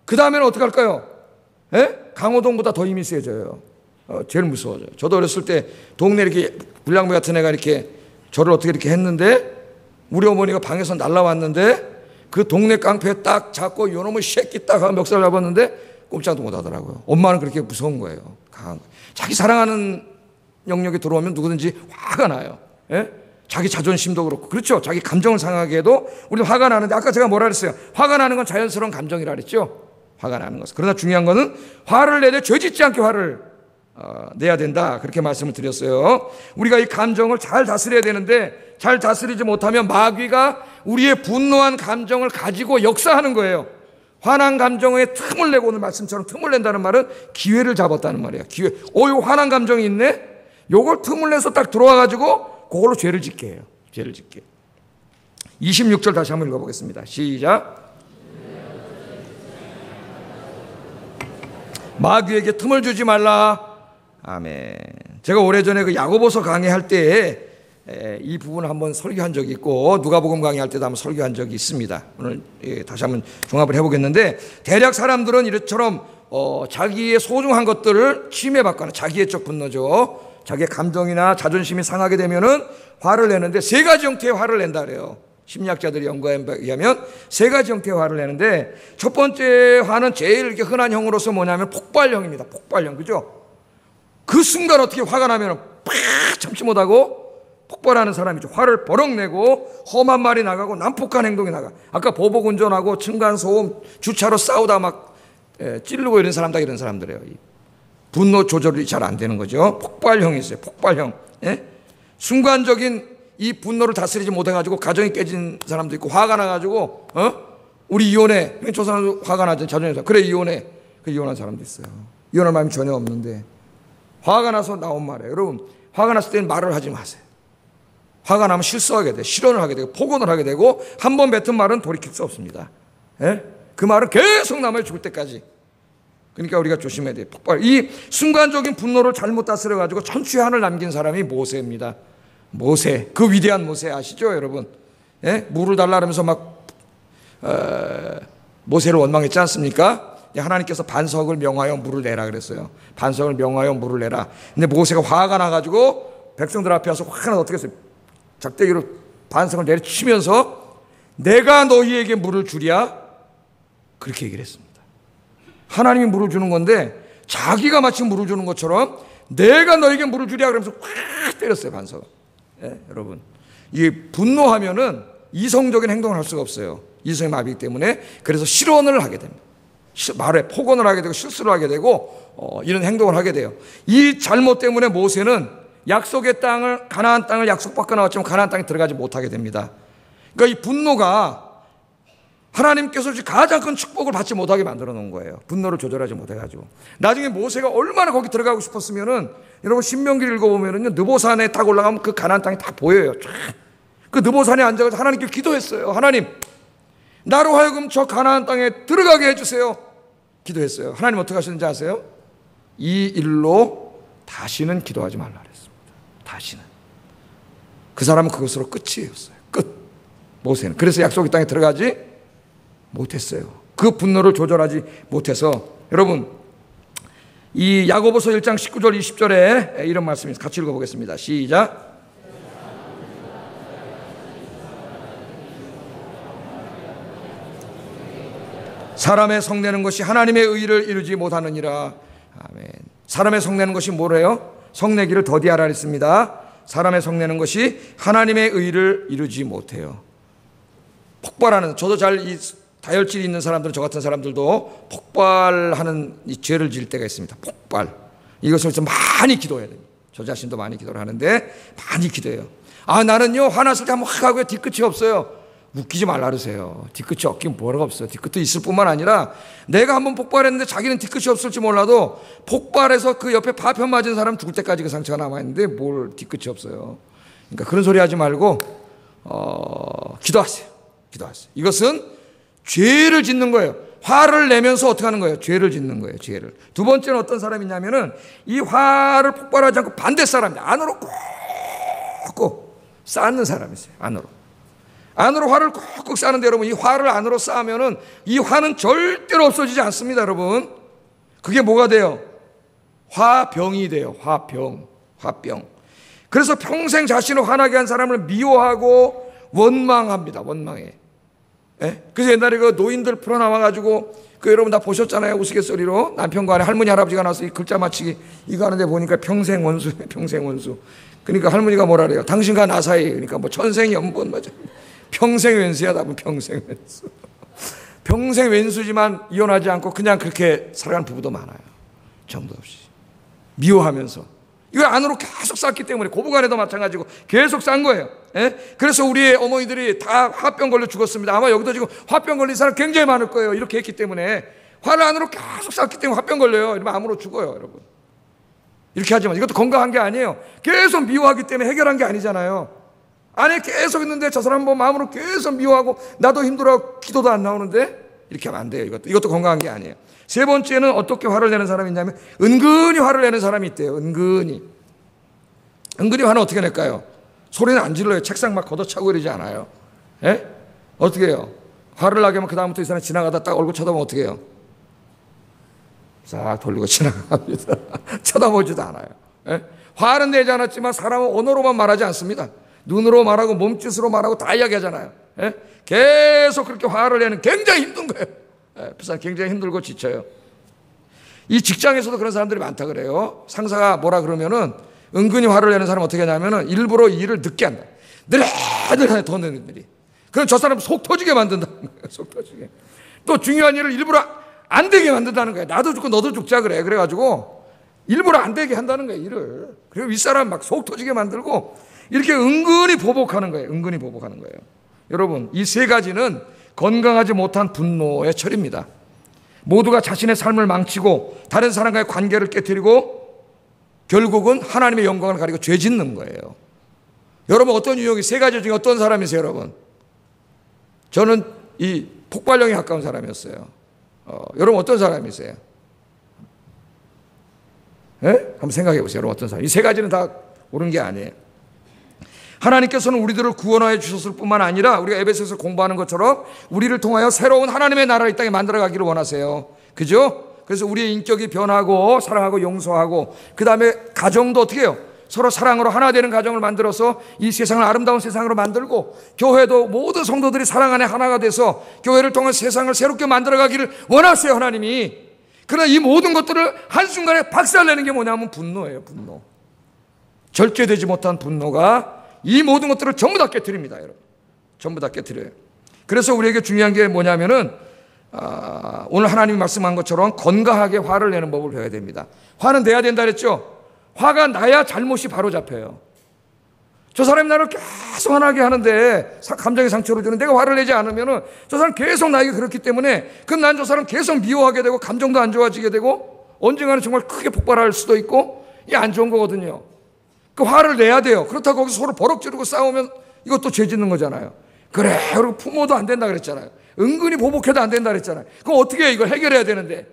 그 다음에는 어떻게 할까요? 강호동보다 더 힘이 세져요. 제일 무서워져요. 저도 어렸을 때 동네 이렇게 불량배 같은 애가 이렇게 저를 어떻게 이렇게 했는데 우리 어머니가 방에서 날라왔는데 그 동네 깡패에 딱 잡고 요놈의 새끼 딱 하고 멱살 잡았는데 꼼짝도 못 하더라고요. 엄마는 그렇게 무서운 거예요. 강한 거예요. 자기 사랑하는 영역에 들어오면 누구든지 화가 나요. 자기 자존심도 그렇고 그렇죠. 자기 감정을 상하게 해도 우리는 화가 나는데 아까 제가 뭐라 그랬어요? 화가 나는 건 자연스러운 감정이라 그랬죠. 화가 나는 것은. 그러나 중요한 거는 화를 내되 죄짓지 않게 화를 내야 된다. 그렇게 말씀을 드렸어요. 우리가 이 감정을 잘 다스려야 되는데 잘 다스리지 못하면 마귀가 우리의 분노한 감정을 가지고 역사하는 거예요. 화난 감정에 틈을 내고 오늘 말씀처럼 틈을 낸다는 말은 기회를 잡았다는 말이에요. 기회. 요 화난 감정이 있네? 요걸 틈을 내서 딱 들어와가지고 그걸로 죄를 짓게 해요. 죄를 짓게. 26절 다시 한번 읽어보겠습니다. 시작. 마귀에게 틈을 주지 말라. 아멘. 제가 오래전에 그 야고보서 강의할 때에 이 부분을 한번 설교한 적이 있고 누가복음 강의할 때도 한번 설교한 적이 있습니다. 오늘 다시 한번 종합을 해보겠는데 대략 사람들은 이처럼 자기의 소중한 것들을 침해받거나 자기애적 분노죠. 자기의 감정이나 자존심이 상하게 되면은 화를 내는데 세 가지 형태의 화를 낸다 그래요. 심리학자들이 연구에 의하면 세 가지 형태의 화를 내는데 첫 번째 화는 제일 이렇게 흔한 형으로서 뭐냐면 폭발형입니다. 폭발형. 그죠? 그 순간 어떻게 화가 나면 팍 참지 못하고 폭발하는 사람이죠. 화를 버럭 내고 험한 말이 나가고 난폭한 행동이 나가. 아까 보복 운전하고 층간소음 주차로 싸우다 막 찌르고 이런 사람다 이런 사람들이에요. 분노 조절이 잘 안 되는 거죠. 폭발형이 있어요. 폭발형. 예? 순간적인 이 분노를 다스리지 못해가지고 가정이 깨진 사람도 있고 화가 나가지고 우리 이혼해. 저 사람도 화가 나죠. 자존심. 그래 이혼해. 그 이혼한 사람도 있어요. 이혼할 마음이 전혀 없는데 화가 나서 나온 말이에요. 여러분 화가 났을 때는 말을 하지 마세요. 화가 나면 실수하게 돼. 실언을 하게 되고 폭언을 하게 되고 한 번 뱉은 말은 돌이킬 수 없습니다. 예? 그 말은 계속 남아요. 죽을 때까지. 그러니까 우리가 조심해야 돼요. 폭발. 이 순간적인 분노를 잘못 다스려가지고 천추의 한을 남긴 사람이 모세입니다. 모세. 그 위대한 모세 아시죠 여러분? 예? 물을 달라면서 막 모세를 원망했지 않습니까? 하나님께서 반석을 명하여 물을 내라 그랬어요. 반석을 명하여 물을 내라. 근데 모세가 화가 나가지고 백성들 앞에 와서 화가 나서 어떻게 했어요? 작대기로 반석을 내리치면서 내가 너희에게 물을 주랴? 그렇게 얘기를 했습니다. 하나님이 물을 주는 건데 자기가 마치 물을 주는 것처럼 내가 너에게 물을 주랴 그러면서 확 때렸어요 반석을. 예, 여러분 이게 분노하면은 이성적인 행동을 할 수가 없어요. 이성의 마비 때문에. 그래서 실언을 하게 됩니다. 말에 폭언을 하게 되고 실수를 하게 되고 이런 행동을 하게 돼요. 이 잘못 때문에 모세는 약속의 땅을 가나안 땅을 약속받고 나왔지만 가나안 땅에 들어가지 못하게 됩니다. 그러니까 이 분노가 하나님께서 가장 큰 축복을 받지 못하게 만들어 놓은 거예요. 분노를 조절하지 못해가지고. 나중에 모세가 얼마나 거기 들어가고 싶었으면은 여러분 신명기를 읽어보면은요 느보산에 딱 올라가면 그 가나안 땅이 다 보여요. 그 느보산에 앉아서 하나님께 기도했어요. 하나님 나로 하여금 저 가나안 땅에 들어가게 해주세요. 기도했어요. 하나님 어떻게 하시는지 아세요? 이 일로 다시는 기도하지 말라 그랬습니다. 다시는. 그 사람은 그것으로 끝이었어요. 끝. 모세는. 그래서 약속의 땅에 들어가지 못했어요. 그 분노를 조절하지 못해서. 여러분 이 야고보서 1장 19절 20절에 이런 말씀이 있어요. 같이 읽어보겠습니다. 시작. 사람의 성내는 것이 하나님의 의를 이루지 못하느니라. 아멘. 사람의 성내는 것이 뭐래요? 성내기를 더디하라 했습니다. 사람의 성내는 것이 하나님의 의를 이루지 못해요. 폭발하는, 저도 잘 이 다혈질이 있는 사람들은, 저 같은 사람들도 폭발하는 이 죄를 지을 때가 있습니다. 폭발. 이것을 좀 많이 기도해야 됩니다. 저 자신도 많이 기도를 하는데 많이 기도해요. 아, 나는요 화났을 때 한번 확 하고요 뒤끝이 없어요. 웃기지 말라 그러세요. 뒤끝이 없긴 뭐가 없어요. 뒤끝도 있을 뿐만 아니라 내가 한번 폭발했는데 자기는 뒤끝이 없을지 몰라도 폭발해서 그 옆에 파편 맞은 사람 죽을 때까지 그 상처가 남아있는데 뭘 뒤끝이 없어요. 그러니까 그런 소리 하지 말고 기도하세요. 기도하세요. 이것은 죄를 짓는 거예요. 화를 내면서 어떻게 하는 거예요? 죄를 짓는 거예요. 죄를. 두 번째는 어떤 사람이냐면은 이 화를 폭발하지 않고 반대 사람이에요. 안으로 꾹꾹 쌓는 사람이 있어요. 안으로 화를 꾹꾹 쌓는데 여러분 이 화를 안으로 쌓으면은 이 화는 절대로 없어지지 않습니다. 여러분 그게 뭐가 돼요? 화병이 돼요. 화병. 그래서 평생 자신을 화나게 한 사람을 미워하고 원망합니다. 원망해. 예? 그래서 옛날에 그 노인들 풀어나와가지고 그 여러분 다 보셨잖아요. 우스갯소리로 남편과 아내 할머니 할아버지가 나와서 이 글자 맞히기 이거 하는데 보니까 평생 원수. 그러니까 할머니가 뭐라 그래요? 당신과 나 사이. 그러니까 뭐 천생연분 맞아. 평생 왼수야. 답은 평생 왼수. 평생 왼수지만 이혼하지 않고 그냥 그렇게 살아가는 부부도 많아요. 정도 없이 미워하면서 이걸 안으로 계속 쌓기 때문에 고부간에도 마찬가지고 계속 쌓은 거예요. 예? 그래서 우리의 어머니들이 다 화병 걸려 죽었습니다. 아마 여기도 지금 화병 걸린 사람 굉장히 많을 거예요. 이렇게 했기 때문에 화를 안으로 계속 쌓기 때문에 화병 걸려요. 이러면 암으로 죽어요. 여러분 이렇게 하지만 이것도 건강한 게 아니에요. 계속 미워하기 때문에 해결한 게 아니잖아요. 안에 계속 있는데 저 사람 뭐 마음으로 계속 미워하고 나도 힘들어 기도도 안 나오는데 이렇게 하면 안 돼요. 이것도 건강한 게 아니에요. 세 번째는 어떻게 화를 내는 사람이 있냐면 은근히 화를 내는 사람이 있대요. 은근히 화는 어떻게 낼까요? 소리는 안 질러요. 책상 막 걷어차고 이러지 않아요. 예? 어떻게 해요? 화를 나게 하면 그 다음부터 이 사람 지나가다 딱 얼굴 쳐다보면 어떻게 해요? 싹 돌리고 지나갑니다. 쳐다보지도 않아요. 예? 화는 내지 않았지만 사람은 언어로만 말하지 않습니다. 눈으로 말하고 몸짓으로 말하고 다 이야기하잖아요. 예? 계속 그렇게 화를 내는 굉장히 힘든 거예요. 예, 굉장히 힘들고 지쳐요. 이 직장에서도 그런 사람들이 많다 그래요. 상사가 뭐라 그러면은 은근히 화를 내는 사람은 어떻게 하냐면은 일부러 일을 늦게 한다. 늘어늘 더 늦는 일이. 그럼 저 사람 속 터지게 만든다는 거예요. 속 터지게. 또 중요한 일을 일부러 안 되게 만든다는 거예요. 나도 죽고 너도 죽자 그래. 그래가지고 일부러 안 되게 한다는 거예요, 일을. 그리고 윗사람 막 속 터지게 만들고 이렇게 은근히 보복하는 거예요. 은근히 보복하는 거예요. 여러분, 이 세 가지는 건강하지 못한 분노의 철입니다. 모두가 자신의 삶을 망치고 다른 사람과의 관계를 깨뜨리고 결국은 하나님의 영광을 가리고 죄 짓는 거예요. 여러분, 어떤 유형이 세 가지 중에 어떤 사람이세요, 여러분? 저는 이 폭발력에 가까운 사람이었어요. 여러분 어떤 사람이세요? 예? 한번 생각해 보세요. 여러분 어떤 사람? 이 세 가지는 다 옳은 게 아니에요. 하나님께서는 우리들을 구원하여 주셨을 뿐만 아니라 우리가 에베소에서 공부하는 것처럼 우리를 통하여 새로운 하나님의 나라를 이 땅에 만들어 가기를 원하세요. 그죠? 그래서 우리의 인격이 변하고 사랑하고 용서하고 그 다음에 가정도 어떻게 해요? 서로 사랑으로 하나 되는 가정을 만들어서 이 세상을 아름다운 세상으로 만들고 교회도 모든 성도들이 사랑 안에 하나가 돼서 교회를 통해 세상을 새롭게 만들어 가기를 원하세요, 하나님이. 그러나 이 모든 것들을 한순간에 박살내는 게 뭐냐면 분노예요, 분노. 절제되지 못한 분노가 이 모든 것들을 전부 다 깨트립니다, 여러분. 전부 다 깨트려요. 그래서 우리에게 중요한 게 뭐냐면은 오늘 하나님이 말씀한 것처럼 건강하게 화를 내는 법을 배워야 됩니다. 화는 내야 된다 그랬죠? 화가 나야 잘못이 바로 잡혀요. 저 사람이 나를 계속 화나게 하는데 감정의 상처를 주는 내가 화를 내지 않으면 저 사람 계속 나에게 그렇기 때문에 그럼 난 저 사람 계속 미워하게 되고 감정도 안 좋아지게 되고 언젠가는 정말 크게 폭발할 수도 있고 이게 안 좋은 거거든요. 그 화를 내야 돼요. 그렇다고 거기서 서로 버럭 지르고 싸우면 이것도 죄 짓는 거잖아요. 그래, 그리고 부모도 안 된다 그랬잖아요. 은근히 보복해도 안 된다 그랬잖아요. 그럼 어떻게 해? 이걸 해결해야 되는데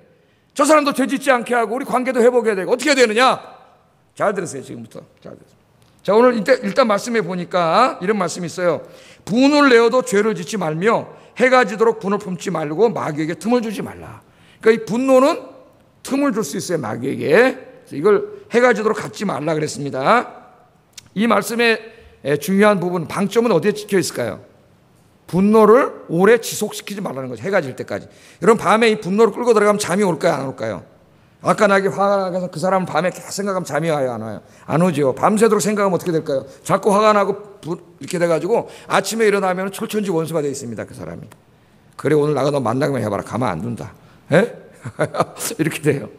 저 사람도 죄 짓지 않게 하고 우리 관계도 회복해야 되고 어떻게 해야 되느냐? 잘 들으세요, 지금부터. 잘 들으세요. 자, 오늘 일단 말씀해 보니까 이런 말씀이 있어요. 분을 내어도 죄를 짓지 말며 해가 지도록 분을 품지 말고 마귀에게 틈을 주지 말라. 그러니까 이 분노는 틈을 줄 수 있어요, 마귀에게. 그래서 이걸 해가 지도록 갖지 말라 그랬습니다. 이 말씀의 중요한 부분, 방점은 어디에 찍혀 있을까요? 분노를 오래 지속시키지 말라는 거죠. 해가 질 때까지. 여러분, 밤에 이 분노를 끌고 들어가면 잠이 올까요, 안 올까요? 아까 나게 화가 나서 그 사람은 밤에 계속 생각하면 잠이 와요, 안 와요? 안 오죠. 밤새도록 생각하면 어떻게 될까요? 자꾸 화가 나고 이렇게 돼가지고 아침에 일어나면 철천지 원수가 되어 있습니다, 그 사람이. 그래, 오늘 나가 너 만나기만 해봐라. 가만 안 둔다. 에? 이렇게 돼요.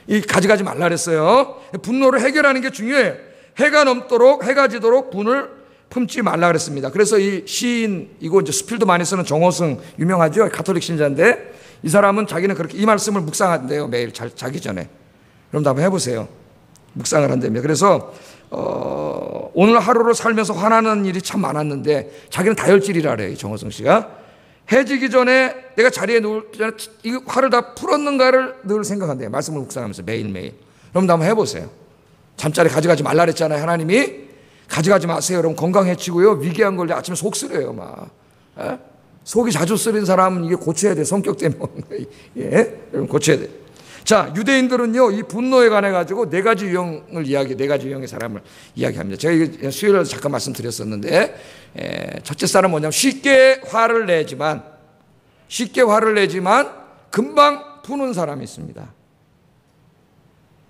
이 가져가지 말라 그랬어요. 분노를 해결하는 게 중요해요. 해가 지도록 분을 품지 말라 그랬습니다. 그래서 이 시인, 이거 이제 수필도 많이 쓰는 정호승 유명하죠? 가톨릭 신자인데 이 사람은 자기는 그렇게 이 말씀을 묵상한대요. 매일 자기 전에. 그럼 한번 해보세요. 묵상을 한답니다. 그래서 오늘 하루를 살면서 화나는 일이 참 많았는데 자기는 다혈질이라 그래요. 정호승 씨가. 해지기 전에 내가 자리에 누울 전에 이 화를 다 풀었는가를 늘 생각한대요. 말씀을 묵상하면서 매일매일. 그럼 한번 해보세요. 잠자리 가져가지 말라 그랬잖아요, 하나님이. 가져가지 마세요. 여러분 건강해지고요. 위궤양 걸려 아침에 속 쓰려요, 막. 에? 속이 자주 쓰린 사람은 이게 고쳐야 돼. 성격 때문에. 예? 여러분 고쳐야 돼. 자, 유대인들은요, 이 분노에 관해 가지고 네 가지 유형의 사람을 이야기합니다. 제가 이거 수요일에 잠깐 말씀드렸었는데, 첫째 사람은 뭐냐면 쉽게 화를 내지만 금방 푸는 사람이 있습니다.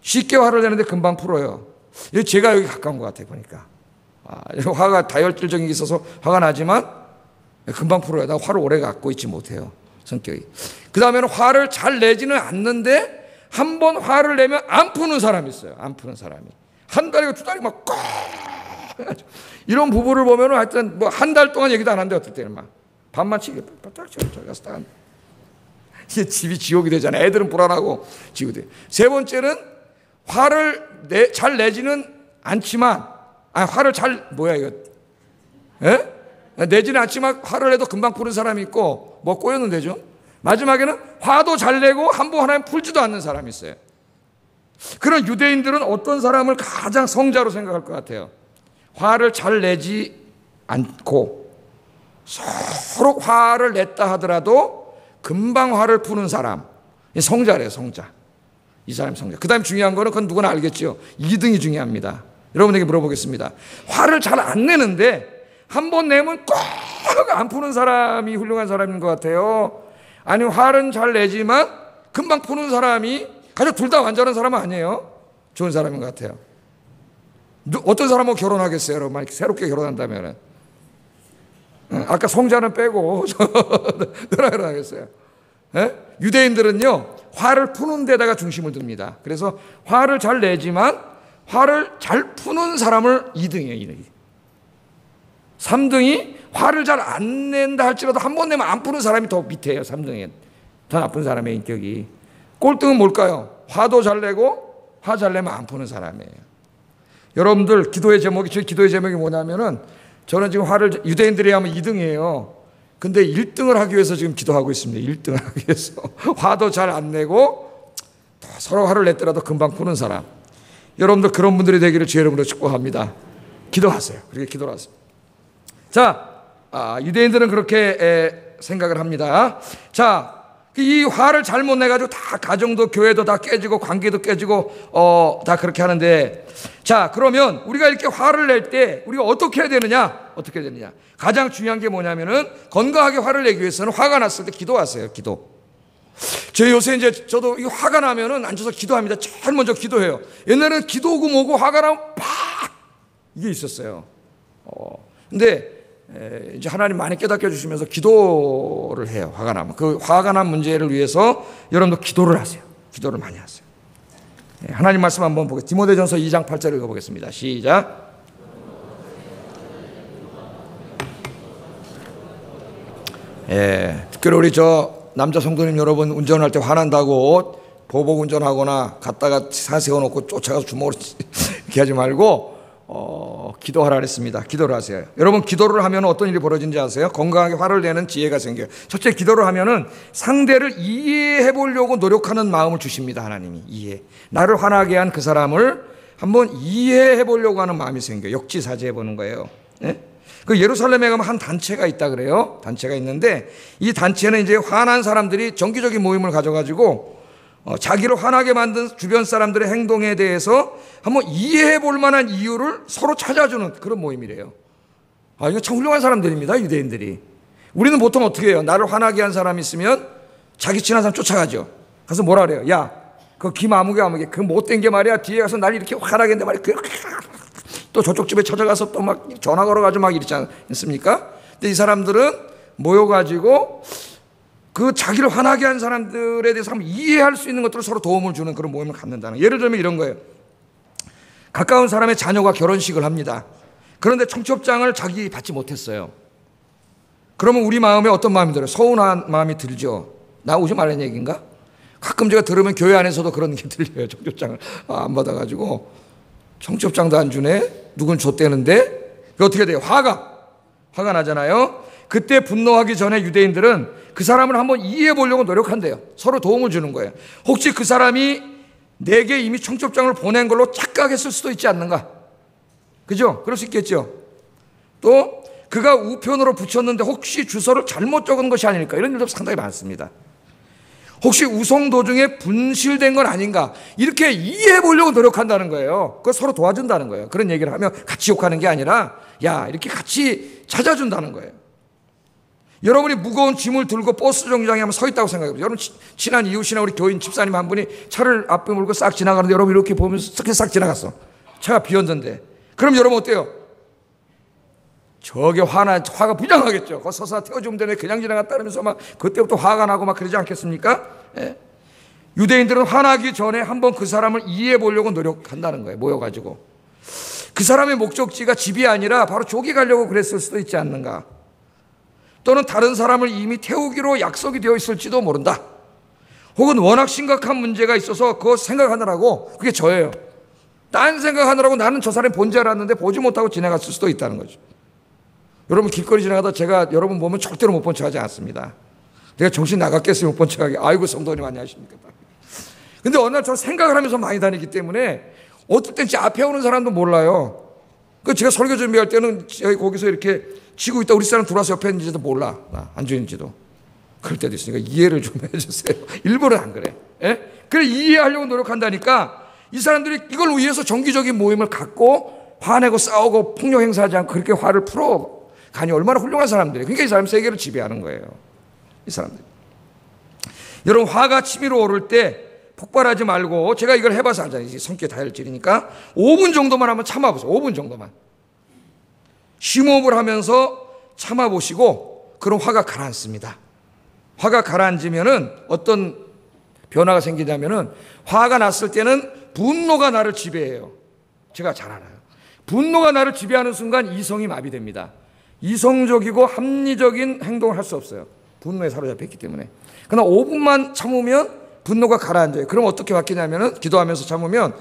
쉽게 화를 내는데 금방 풀어요. 제가 여기 가까운 것 같아요, 보니까. 화가 다혈질적인 게 있어서 화가 나지만 금방 풀어요. 나 화를 오래 갖고 있지 못해요, 성격이. 그 다음에는 화를 잘 내지는 않는데 한 번 화를 내면 안 푸는 사람이 있어요. 안 푸는 사람이. 한 달이고 두 달이 막 꽉. 이런 부부를 보면 하여튼 뭐 한 달 동안 얘기도 안 한대, 어떨 때는 막. 밤만 치게 바짝 저기 가서 딱. 이게 집이 지옥이 되잖아요. 애들은 불안하고 지옥이 돼요. 세 번째는 화를 잘 내지는 않지만, 화를 이거. 예? 내지는 않지만 화를 내도 금방 푸는 사람이 있고, 뭐 꼬였는 되죠. 마지막에는 화도 잘 내고 한 번 하나면 풀지도 않는 사람이 있어요. 그런 유대인들은 어떤 사람을 가장 성자로 생각할 것 같아요? 화를 잘 내지 않고 서로 화를 냈다 하더라도 금방 화를 푸는 사람, 성자래요, 성자. 이 사람이 성자. 그 다음에 중요한 거는 그건 누구나 알겠죠. 2등이 중요합니다. 여러분에게 물어보겠습니다. 화를 잘 안 내는데 한 번 내면 꼭 안 푸는 사람이 훌륭한 사람인 것 같아요? 아니면 화는 잘 내지만 금방 푸는 사람이 가족 둘 다 완전한 사람은 아니에요? 좋은 사람인 것 같아요. 어떤 사람하고 결혼하겠어요? 여러분 만약 새롭게 결혼한다면 아까 성자는 빼고 누가 결혼하겠어요? 유대인들은요 화를 푸는 데다가 중심을 둡니다. 그래서 화를 잘 내지만 화를 잘 푸는 사람을 2등이에요. 2등. 3등이 화를 잘 안 낸다 할지라도 한 번 내면 안 푸는 사람이 더 밑에요. 3등에 더 나쁜 사람의 인격이. 꼴등은 뭘까요? 화도 잘 내고 화 잘 내면 안 푸는 사람이에요. 여러분들 기도의 제목이, 제 기도의 제목이 뭐냐면은 저는 지금 화를 유대인들이 하면 2등이에요. 근데 1등을 하기 위해서 지금 기도하고 있습니다. 1등을 하기 위해서. 화도 잘 안 내고 서로 화를 냈더라도 금방 푸는 사람. 여러분들 그런 분들이 되기를 주의 이름으로 축복합니다. 기도하세요. 그렇게 기도를 하세요. 자, 유대인들은 그렇게 생각을 합니다. 자, 이 화를 잘못 내가지고 다 가정도 교회도 다 깨지고 관계도 깨지고 다 그렇게 하는데, 자 그러면 우리가 이렇게 화를 낼 때 우리가 어떻게 해야 되느냐? 어떻게 해야 되느냐? 가장 중요한 게 뭐냐면은 건강하게 화를 내기 위해서는 화가 났을 때 기도하세요. 기도. 제 요새 이제 저도 이 화가 나면은 앉아서 기도합니다. 제일 먼저 기도해요. 옛날에는 기도고 뭐고 화가 나면 팍 이게 있었어요. 근데 이제 하나님 많이 깨닫게 해주시면서 기도를 해요. 화가 나면 그 화가 난 문제를 위해서 여러분도 기도를 하세요. 기도를 많이 하세요. 하나님 말씀 한번 보겠습니다. 디모데전서 2장 8절 읽어보겠습니다. 시작. 특별히 우리 남자 성도님 여러분 운전할 때 화난다고 보복 운전하거나 갔다가 차 세워놓고 쫓아가서 주먹으로 이렇게 하지 말고 기도하라 그랬습니다. 기도를 하세요. 여러분 기도를 하면 어떤 일이 벌어진지 아세요? 건강하게 화를 내는 지혜가 생겨요. 첫째, 기도를 하면은 상대를 이해해 보려고 노력하는 마음을 주십니다. 하나님이 이해. 나를 화나게 한 그 사람을 한번 이해해 보려고 하는 마음이 생겨요. 역지사지해 보는 거예요. 네? 그 예루살렘에 가면 한 단체가 있다 그래요. 단체가 있는데 이 단체는 이제 화난 사람들이 정기적인 모임을 가져가지고 자기를 화나게 만든 주변 사람들의 행동에 대해서 한번 이해해 볼 만한 이유를 서로 찾아주는 그런 모임이래요. 이거 참 훌륭한 사람들입니다. 유대인들이. 우리는 보통 어떻게 해요? 나를 화나게 한 사람이 있으면 자기 친한 사람 쫓아가죠. 가서 뭐라 그래요? 야, 그 김아무개 그 못된 게 말이야. 뒤에 가서 날 이렇게 화나게 했는데 말이야. 또 저쪽 집에 찾아가서 또 막 전화 걸어가지고 막 이러지 않습니까? 근데 이 사람들은 모여가지고 그 자기를 화나게 한 사람들에 대해서 한번 이해할 수 있는 것들을 서로 도움을 주는 그런 모임을 갖는다는. 예를 들면 이런 거예요. 가까운 사람의 자녀가 결혼식을 합니다. 그런데 청첩장을 자기 받지 못했어요. 그러면 우리 마음에 어떤 마음이 들어요? 서운한 마음이 들죠. 나오지 말라는 얘기인가? 가끔 제가 들으면 교회 안에서도 그런 게 들려요. 청첩장을 안 받아가지고 청첩장도 안 주네? 누군 줬대는데? 어떻게 돼요? 화가 나잖아요. 그때 분노하기 전에 유대인들은 그 사람을 한번 이해해 보려고 노력한대요. 서로 도움을 주는 거예요. 혹시 그 사람이 내게 이미 청첩장을 보낸 걸로 착각했을 수도 있지 않는가? 그죠? 그럴 수 있겠죠. 또 그가 우편으로 붙였는데 혹시 주소를 잘못 적은 것이 아닐까? 이런 일도 상당히 많습니다. 혹시 우송 도중에 분실된 건 아닌가? 이렇게 이해해 보려고 노력한다는 거예요. 그걸 서로 도와준다는 거예요. 그런 얘기를 하면 같이 욕하는 게 아니라 야, 이렇게 같이 찾아준다는 거예요. 여러분이 무거운 짐을 들고 버스 정류장에 한번 서 있다고 생각해보세요. 여러분 친한 이웃이나 우리 교인 집사님 한 분이 차를 앞에 몰고 싹 지나가는데 여러분 이렇게 보면서 싹 지나갔어. 차가 비었는데. 그럼 여러분 어때요? 저게 화가 부장하겠죠. 거기 서서 태워주면 되네. 그냥 지나갔다면서 막 그때부터 화가 나고 막 그러지 않겠습니까? 예. 유대인들은 화나기 전에 한번 그 사람을 이해해 보려고 노력한다는 거예요. 모여가지고. 그 사람의 목적지가 집이 아니라 바로 조기 가려고 그랬을 수도 있지 않는가? 또는 다른 사람을 이미 태우기로 약속이 되어 있을지도 모른다. 혹은 워낙 심각한 문제가 있어서 그거 생각하느라고, 그게 저예요. 딴 생각하느라고 나는 저 사람이 본 줄 알았는데 보지 못하고 지나갔을 수도 있다는 거죠. 여러분 길거리 지나가다 제가 여러분 보면 절대로 못 본 척하지 않습니다. 내가 정신 나갔겠어요. 못 본 척하게. 아이고 성도님 안녕하십니까. 근데 어느 날 저 생각을 하면서 많이 다니기 때문에 어떨 땐 제 앞에 오는 사람도 몰라요. 그 제가 설교 준비할 때는 거기서 이렇게 치고 있다 우리 사람 들어와서 옆에 있는지도 몰라. 앉아 있는지도. 그럴 때도 있으니까 이해를 좀 해주세요. 일부러 안 그래. 예? 그래 이해하려고 노력한다니까 이 사람들이 이걸 위해서 정기적인 모임을 갖고 화내고 싸우고 폭력 행사하지 않고 그렇게 화를 풀어가니 얼마나 훌륭한 사람들이에요. 그러니까 이 사람 세계를 지배하는 거예요. 이 사람들. 여러분, 화가 치밀어 오를 때 폭발하지 말고, 제가 이걸 해봐서 알잖아요. 성격이 다혈질이니까 5분 정도만 한번 참아보세요. 5분 정도만. 심호흡을 하면서 참아보시고, 그럼 화가 가라앉습니다. 화가 가라앉으면은 어떤 변화가 생기냐면은, 화가 났을 때는 분노가 나를 지배해요. 제가 잘 알아요. 분노가 나를 지배하는 순간 이성이 마비됩니다. 이성적이고 합리적인 행동을 할 수 없어요. 분노에 사로잡혔기 때문에. 그러나 5분만 참으면 분노가 가라앉아요. 그럼 어떻게 바뀌냐면은, 기도하면서 참으면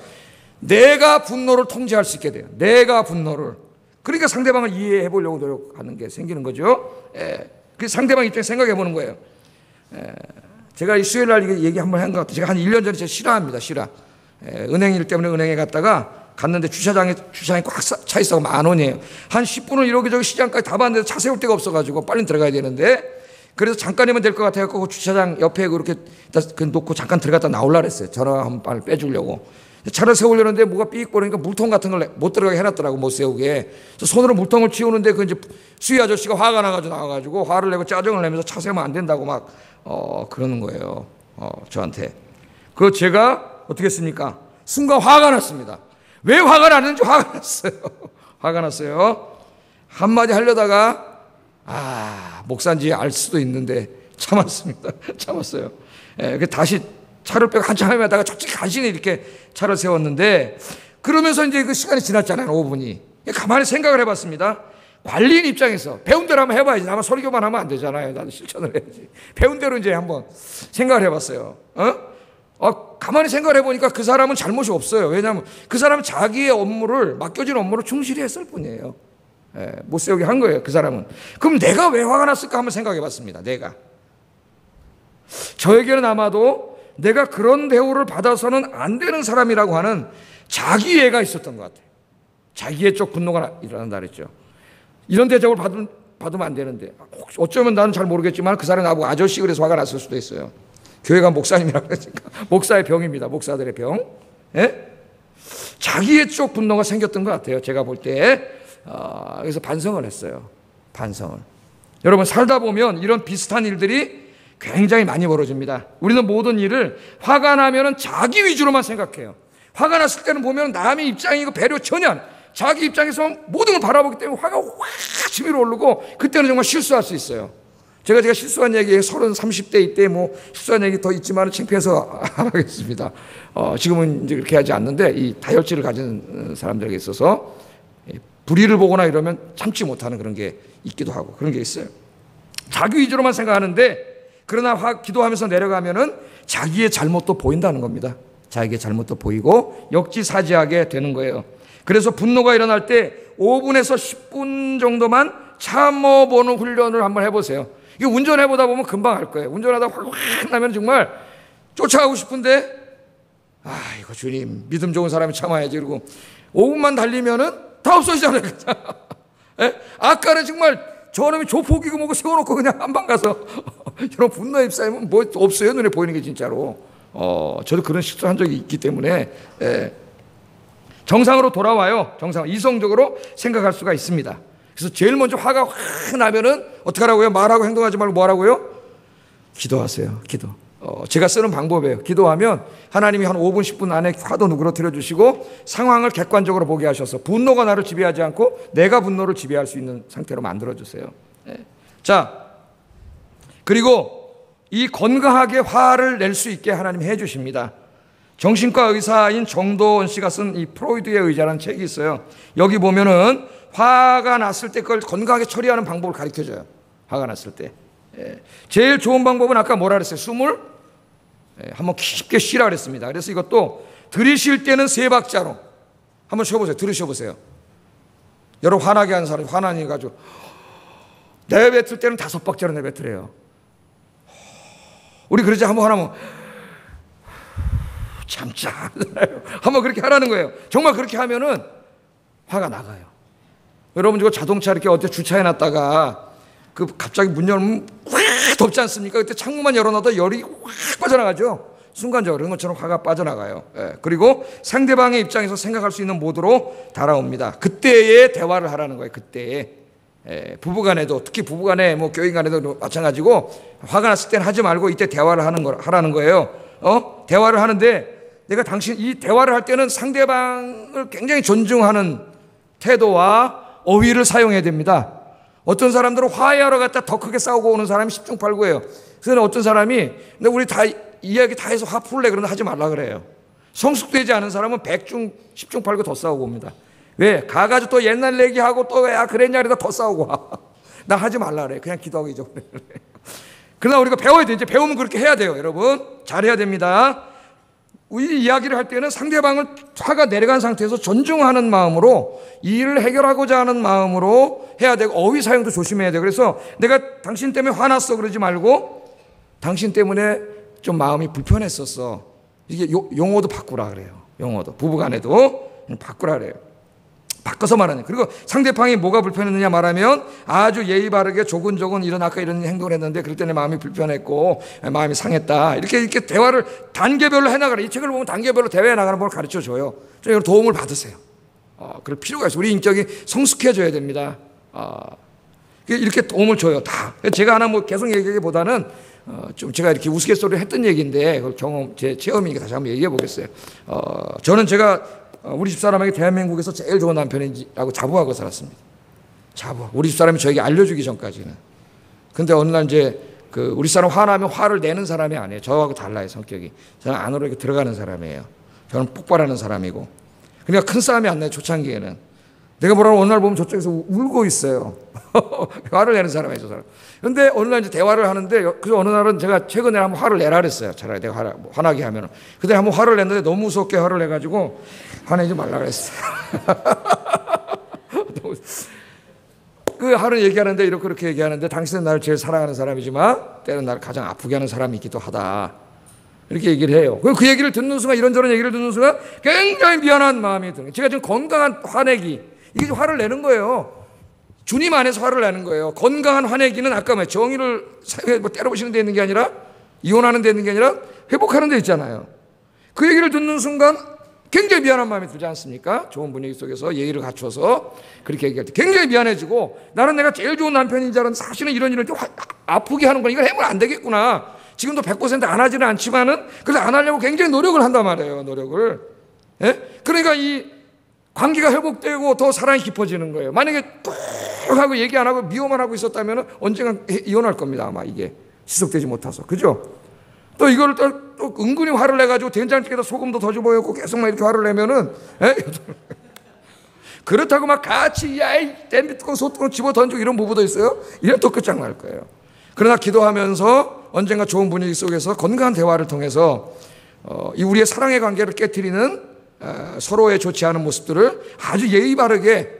내가 분노를 통제할 수 있게 돼요. 내가 분노를. 그러니까 상대방을 이해해 보려고 노력하는 게 생기는 거죠. 그 상대방 입장에서 생각해 보는 거예요. 제가 이 수요일 날 이게 얘기 한번 한 것 같아요. 제가 한 1년 전에 제가 실화합니다. 실화. 은행 일 때문에 은행에 갔는데 주차장이 꽉 차 있어 10,000원이에요. 한 10분을 여기저기 시장까지 다 봤는데 차 세울 데가 없어가지고 빨리 들어가야 되는데, 그래서 잠깐이면 될 것 같아서 그 주차장 옆에 그렇게 놓고 잠깐 들어갔다 나오려고 했어요. 전화 한번 빨리 빼주려고. 차를 세우려는데 뭐가 삑 보니까 물통 같은 걸 못 들어가게 해놨더라고, 못 세우게. 그래서 손으로 물통을 치우는데 그 이제 수위 아저씨가 화가 나가지고 화를 내고 짜증을 내면서 차 세우면 안 된다고 막 그러는 거예요. 저한테. 그 제가 어떻게 했습니까? 순간 화가 났습니다. 왜 화가 났는지 화가 났어요. 화가 났어요. 한마디 하려다가 목사인지 알 수도 있는데 참았습니다. 참았어요. 다시 차를 빼고 한참 헤매다가 간신히 이렇게 차를 세웠는데, 그러면서 이제 그 시간이 지났잖아요. 5분이. 가만히 생각을 해봤습니다. 관리인 입장에서 배운 대로 한번 해봐야지. 나만 설교만 하면 안 되잖아요. 나도 실천을 해야지. 배운 대로 이제 한번 생각을 해봤어요. 가만히 생각을 해보니까 그 사람은 잘못이 없어요. 왜냐하면 그 사람은 자기의 맡겨진 업무를 충실히 했을 뿐이에요. 못 세우게 한 거예요, 그 사람은. 그럼 내가 왜 화가 났을까 한번 생각해 봤습니다. 저에게는 아마도 내가 그런 대우를 받아서는 안 되는 사람이라고 하는 자기애가 있었던 것 같아요. 자기애 쪽 분노가 일어난다 그랬죠. 이런 대접을 받으면 안 되는데, 어쩌면 나는 잘 모르겠지만 그 사람이 나보고 아저씨 그래서 화가 났을 수도 있어요. 교회가 목사님이라고 그러니까. 목사의 병입니다. 목사들의 병. 자기애 쪽 분노가 생겼던 것 같아요. 제가 볼 때. 그래서 반성을 했어요. 반성을. 여러분, 살다 보면 이런 비슷한 일들이 굉장히 많이 벌어집니다. 우리는 모든 일을 화가 나면은 자기 위주로만 생각해요. 화가 났을 때는 보면 남의 입장이고 배려 전혀 안, 자기 입장에서 모든 걸 바라보기 때문에 화가 확 치밀어 오르고, 그때는 정말 실수할 수 있어요. 제가 실수한 얘기 30대 이때 실수한 얘기 더 있지만 창피해서 안 하겠습니다. 지금은 이제 그렇게 하지 않는데, 이 다혈질을 가진 사람들에게 있어서 불의를 보거나 이러면 참지 못하는 그런 게 있기도 하고 그런 게 있어요. 자기 위주로만 생각하는데, 그러나 기도하면서 내려가면은 자기의 잘못도 보인다는 겁니다. 자기의 잘못도 보이고 역지사지하게 되는 거예요. 그래서 분노가 일어날 때 5분에서 10분 정도만 참아보는 훈련을 한번 해보세요. 이거 운전해보다 보면 금방 할 거예요. 운전하다 확 나면 정말 쫓아가고 싶은데, 이거 주님, 믿음 좋은 사람이 참아야지. 그리고 5분만 달리면은 다 없어지잖아요. 아까는 정말 저놈이 조폭이고 뭐고 세워놓고 그냥 한방 가서 이런 분노에 휩싸이면 뭐 없어요. 눈에 보이는 게 진짜로. 저도 그런 실수한 적이 있기 때문에 정상으로 돌아와요. 이성적으로 생각할 수가 있습니다. 그래서 제일 먼저 화가 확 나면은 어떻게 하라고요? 말하고 행동하지 말고 뭐 하라고요? 기도하세요. 기도. 제가 쓰는 방법이에요. 기도하면 하나님이 한 5분, 10분 안에 화도 누그러뜨려 주시고 상황을 객관적으로 보게 하셔서 분노가 나를 지배하지 않고 내가 분노를 지배할 수 있는 상태로 만들어 주세요. 자, 그리고 이 건강하게 화를 낼 수 있게 하나님이 해 주십니다. 정신과 의사인 정도원 씨가 쓴 이 프로이드의 의자라는 책이 있어요. 여기 보면은 화가 났을 때 그걸 건강하게 처리하는 방법을 가르쳐 줘요. 화가 났을 때. 제일 좋은 방법은 아까 뭐라 그랬어요? 숨을 한번 깊게 쉬라 그랬습니다. 그래서 이것도 들이쉴 때는 3박자로 한번 쉬어보세요. 들으셔보세요. 여러분, 화나게 하는 사람이 화나니까 내뱉을 때는 5박자로 내뱉으래요. 우리 그러지, 한번 하나면 참자 한번 그렇게 하라는 거예요. 정말 그렇게 하면은 화가 나가요. 여러분, 이거 자동차 이렇게 어디 주차해놨다가 갑자기 문 열면 확 덥지 않습니까? 그때 창문만 열어놔도 열이 확 빠져나가죠. 순간적으로 그런 것처럼 화가 빠져나가요. 그리고 상대방의 입장에서 생각할 수 있는 모드로 달아옵니다. 그때의 대화를 하라는 거예요. 그때에. 부부간에도, 특히 부부간에 뭐 교인간에도 마찬가지고, 화가 났을 때는 하지 말고 이때 대화를 하라는 거예요. 대화를 하는데 내가 이 대화를 할 때는 상대방을 굉장히 존중하는 태도와 어휘를 사용해야 됩니다. 어떤 사람들은 화해하러 갔다 더 크게 싸우고 오는 사람이 10중 8구예요. 그래서 어떤 사람이 근데 우리 다 이야기 다 해서 화 풀래 그러는데 하지 말라 그래요. 성숙되지 않은 사람은 100중 10중 8구 더 싸우고 옵니다. 왜? 가가지고 또 옛날 얘기하고 또 야 그랬냐 이러다 더 싸우고 와. 나 하지 말라 그래. 그냥 기도하고 잊어버려. 그러나 우리가 배워야 돼. 이제 배우면 그렇게 해야 돼요. 여러분 잘해야 됩니다. 우리 이야기를 할 때는 상대방을 화가 내려간 상태에서 존중하는 마음으로 이 일을 해결하고자 하는 마음으로 해야 되고, 어휘 사용도 조심해야 돼요. 그래서 내가 당신 때문에 화났어 그러지 말고 당신 때문에 좀 마음이 불편했었어. 이게 용어도 바꾸라 그래요. 용어도 부부간에도 바꾸라 그래요. 바꿔서 말하는. 그리고 상대방이 뭐가 불편했느냐 말하면 아주 예의 바르게 조근조근 아까 이런 행동을 했는데 그럴 때는 마음이 불편했고 마음이 상했다. 이렇게 대화를 단계별로 해나가라. 이 책을 보면 단계별로 대화해 나가는 걸 가르쳐 줘요. 좀 도움을 받으세요. 그럴 필요가 있어요. 우리 인격이 성숙해져야 됩니다. 이렇게 도움을 줘요. 다. 제가 하나 뭐 계속 얘기하기보다는 좀 제가 이렇게 우스갯소리를 했던 얘기인데 그걸 제 체험이니까 다시 한번 얘기해 보겠어요. 저는 제가 우리 집사람에게 대한민국에서 제일 좋은 남편이라고 자부하고 살았습니다. 우리 집사람이 저에게 알려주기 전까지는. 근데 어느 날 이제 우리 사람 화나면 화를 내는 사람이 아니에요. 저하고 달라요, 성격이. 저는 안으로 이렇게 들어가는 사람이에요. 저는 폭발하는 사람이고. 그러니까 큰 싸움이 안 나요, 초창기에는. 내가 뭐라고 어느 날 보면 저쪽에서 울고 있어요. 화를 내는 사람이에요, 저 사람. 근데 어느 날 이제 대화를 하는데, 그래서 어느 날은 제가 최근에 한번 화를 내라 그랬어요. 차라리 내가 화나게 하면은. 근데 한번 화를 냈는데 너무 무섭게 화를 내가지고 화내지 말라 그랬어요. 그 하루 얘기하는데 이렇게 얘기하는데 당신은 나를 제일 사랑하는 사람이지만 때는 나를 가장 아프게 하는 사람이기도 하다. 이렇게 얘기를 해요. 그 얘기를 듣는 순간, 이런저런 얘기를 듣는 순간 굉장히 미안한 마음이 드는. 제가 지금 건강한 화내기, 이게 화를 내는 거예요. 주님 안에서 화를 내는 거예요. 건강한 화내기는 아까 뭐 정의를 뭐 때려부시는 데 있는 게 아니라, 이혼하는 데 있는 게 아니라 회복하는 데 있잖아요. 그 얘기를 듣는 순간 굉장히 미안한 마음이 들지 않습니까? 좋은 분위기 속에서 예의를 갖춰서 그렇게 얘기할 때 굉장히 미안해지고, 나는 내가 제일 좋은 남편인 줄 알았는데 사실은 이런 아프게 하는 건 이걸 해보면 안 되겠구나. 지금도 100% 안 하지는 않지만은 그래서 안 하려고 굉장히 노력을 한단 말이에요. 노력을. 그러니까 이 관계가 회복되고 더 사랑이 깊어지는 거예요. 만약에 뚝 하고 얘기 안 하고 미워만 하고 있었다면 언젠간 이혼할 겁니다. 아마 이게 지속되지 못해서. 그죠? 또 이거를 또 은근히 화를 내가지고 된장찌개에다 소금도 더 집어넣고 계속 막 이렇게 화를 내면은, 그렇다고 막 같이 야이 댐비뚜껑 소뚜껑 집어 던지고 이런 부부도 있어요. 이래 또 끝장날 거예요. 그러나 기도하면서 언젠가 좋은 분위기 속에서 건강한 대화를 통해서 이 우리의 사랑의 관계를 깨트리는 서로의 좋지 않은 모습들을 아주 예의 바르게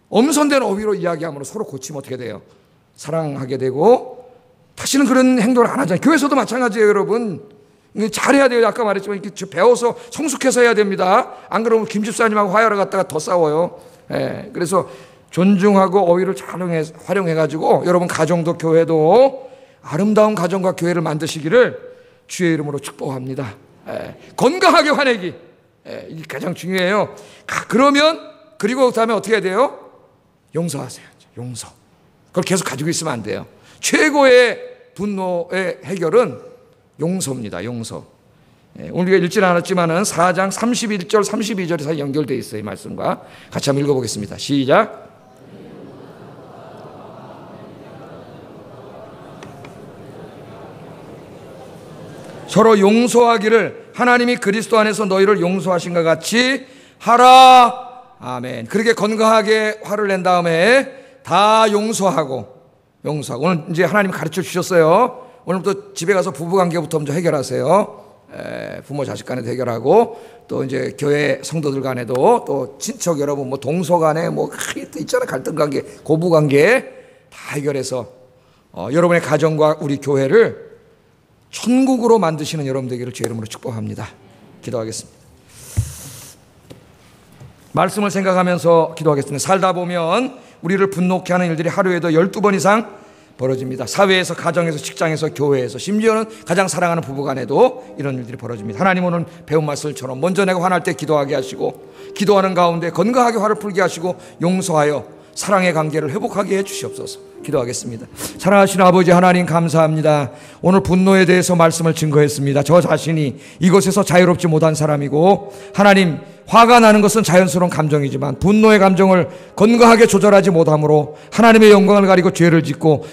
엄선된 어휘로 이야기함으로 서로 고치면 어떻게 돼요? 사랑하게 되고 다시는 그런 행동을 안 하잖아요. 교회에서도 마찬가지예요, 여러분. 잘해야 돼요. 아까 말했지만 이렇게 배워서 성숙해서 해야 됩니다. 안 그러면 김 집사님하고 화해하러 갔다가 더 싸워요. 그래서 존중하고 어휘를 잘 활용해가지고 여러분 가정도 교회도 아름다운 가정과 교회를 만드시기를 주의 이름으로 축복합니다. 건강하게 화내기, 이게 가장 중요해요. 그리고 그다음에 어떻게 해야 돼요? 용서하세요. 용서. 그걸 계속 가지고 있으면 안 돼요. 최고의 분노의 해결은 용서입니다. 용서. 오늘 우리가 읽지는 않았지만은 4장 31절 32절에 사이 연결되어 있어요. 이 말씀과 같이 한번 읽어보겠습니다. 시작. 서로 용서하기를 하나님이 그리스도 안에서 너희를 용서하신 것 같이 하라. 아멘. 그렇게 건강하게 화를 낸 다음에 다 용서하고. 오늘 이제 하나님 가르쳐 주셨어요. 오늘부터 집에 가서 부부관계부터 먼저 해결하세요. 부모 자식 간에도 해결하고, 또 이제 교회 성도들 간에도, 또 친척 여러분 뭐 동서 간에 뭐 있잖아, 갈등 관계, 고부 관계 다 해결해서 여러분의 가정과 우리 교회를 천국으로 만드시는 여러분 되기를 주의 이름으로 축복합니다. 기도하겠습니다. 말씀을 생각하면서 기도하겠습니다. 살다 보면 우리를 분노케 하는 일들이 하루에도 12번 이상 벌어집니다. 사회에서, 가정에서, 직장에서, 교회에서, 심지어는 가장 사랑하는 부부간에도 이런 일들이 벌어집니다. 하나님 오늘 배운 말씀처럼 먼저 내가 화날 때 기도하게 하시고, 기도하는 가운데 건강하게 화를 풀게 하시고, 용서하여 사랑의 관계를 회복하게 해 주시옵소서. 기도하겠습니다. 사랑하시는 아버지 하나님, 감사합니다. 오늘 분노에 대해서 말씀을 증거했습니다. 저 자신이 이것에서 자유롭지 못한 사람이고, 하나님, 화가 나는 것은 자연스러운 감정이지만 분노의 감정을 건강하게 조절하지 못함으로 하나님의 영광을 가리고 죄를 짓고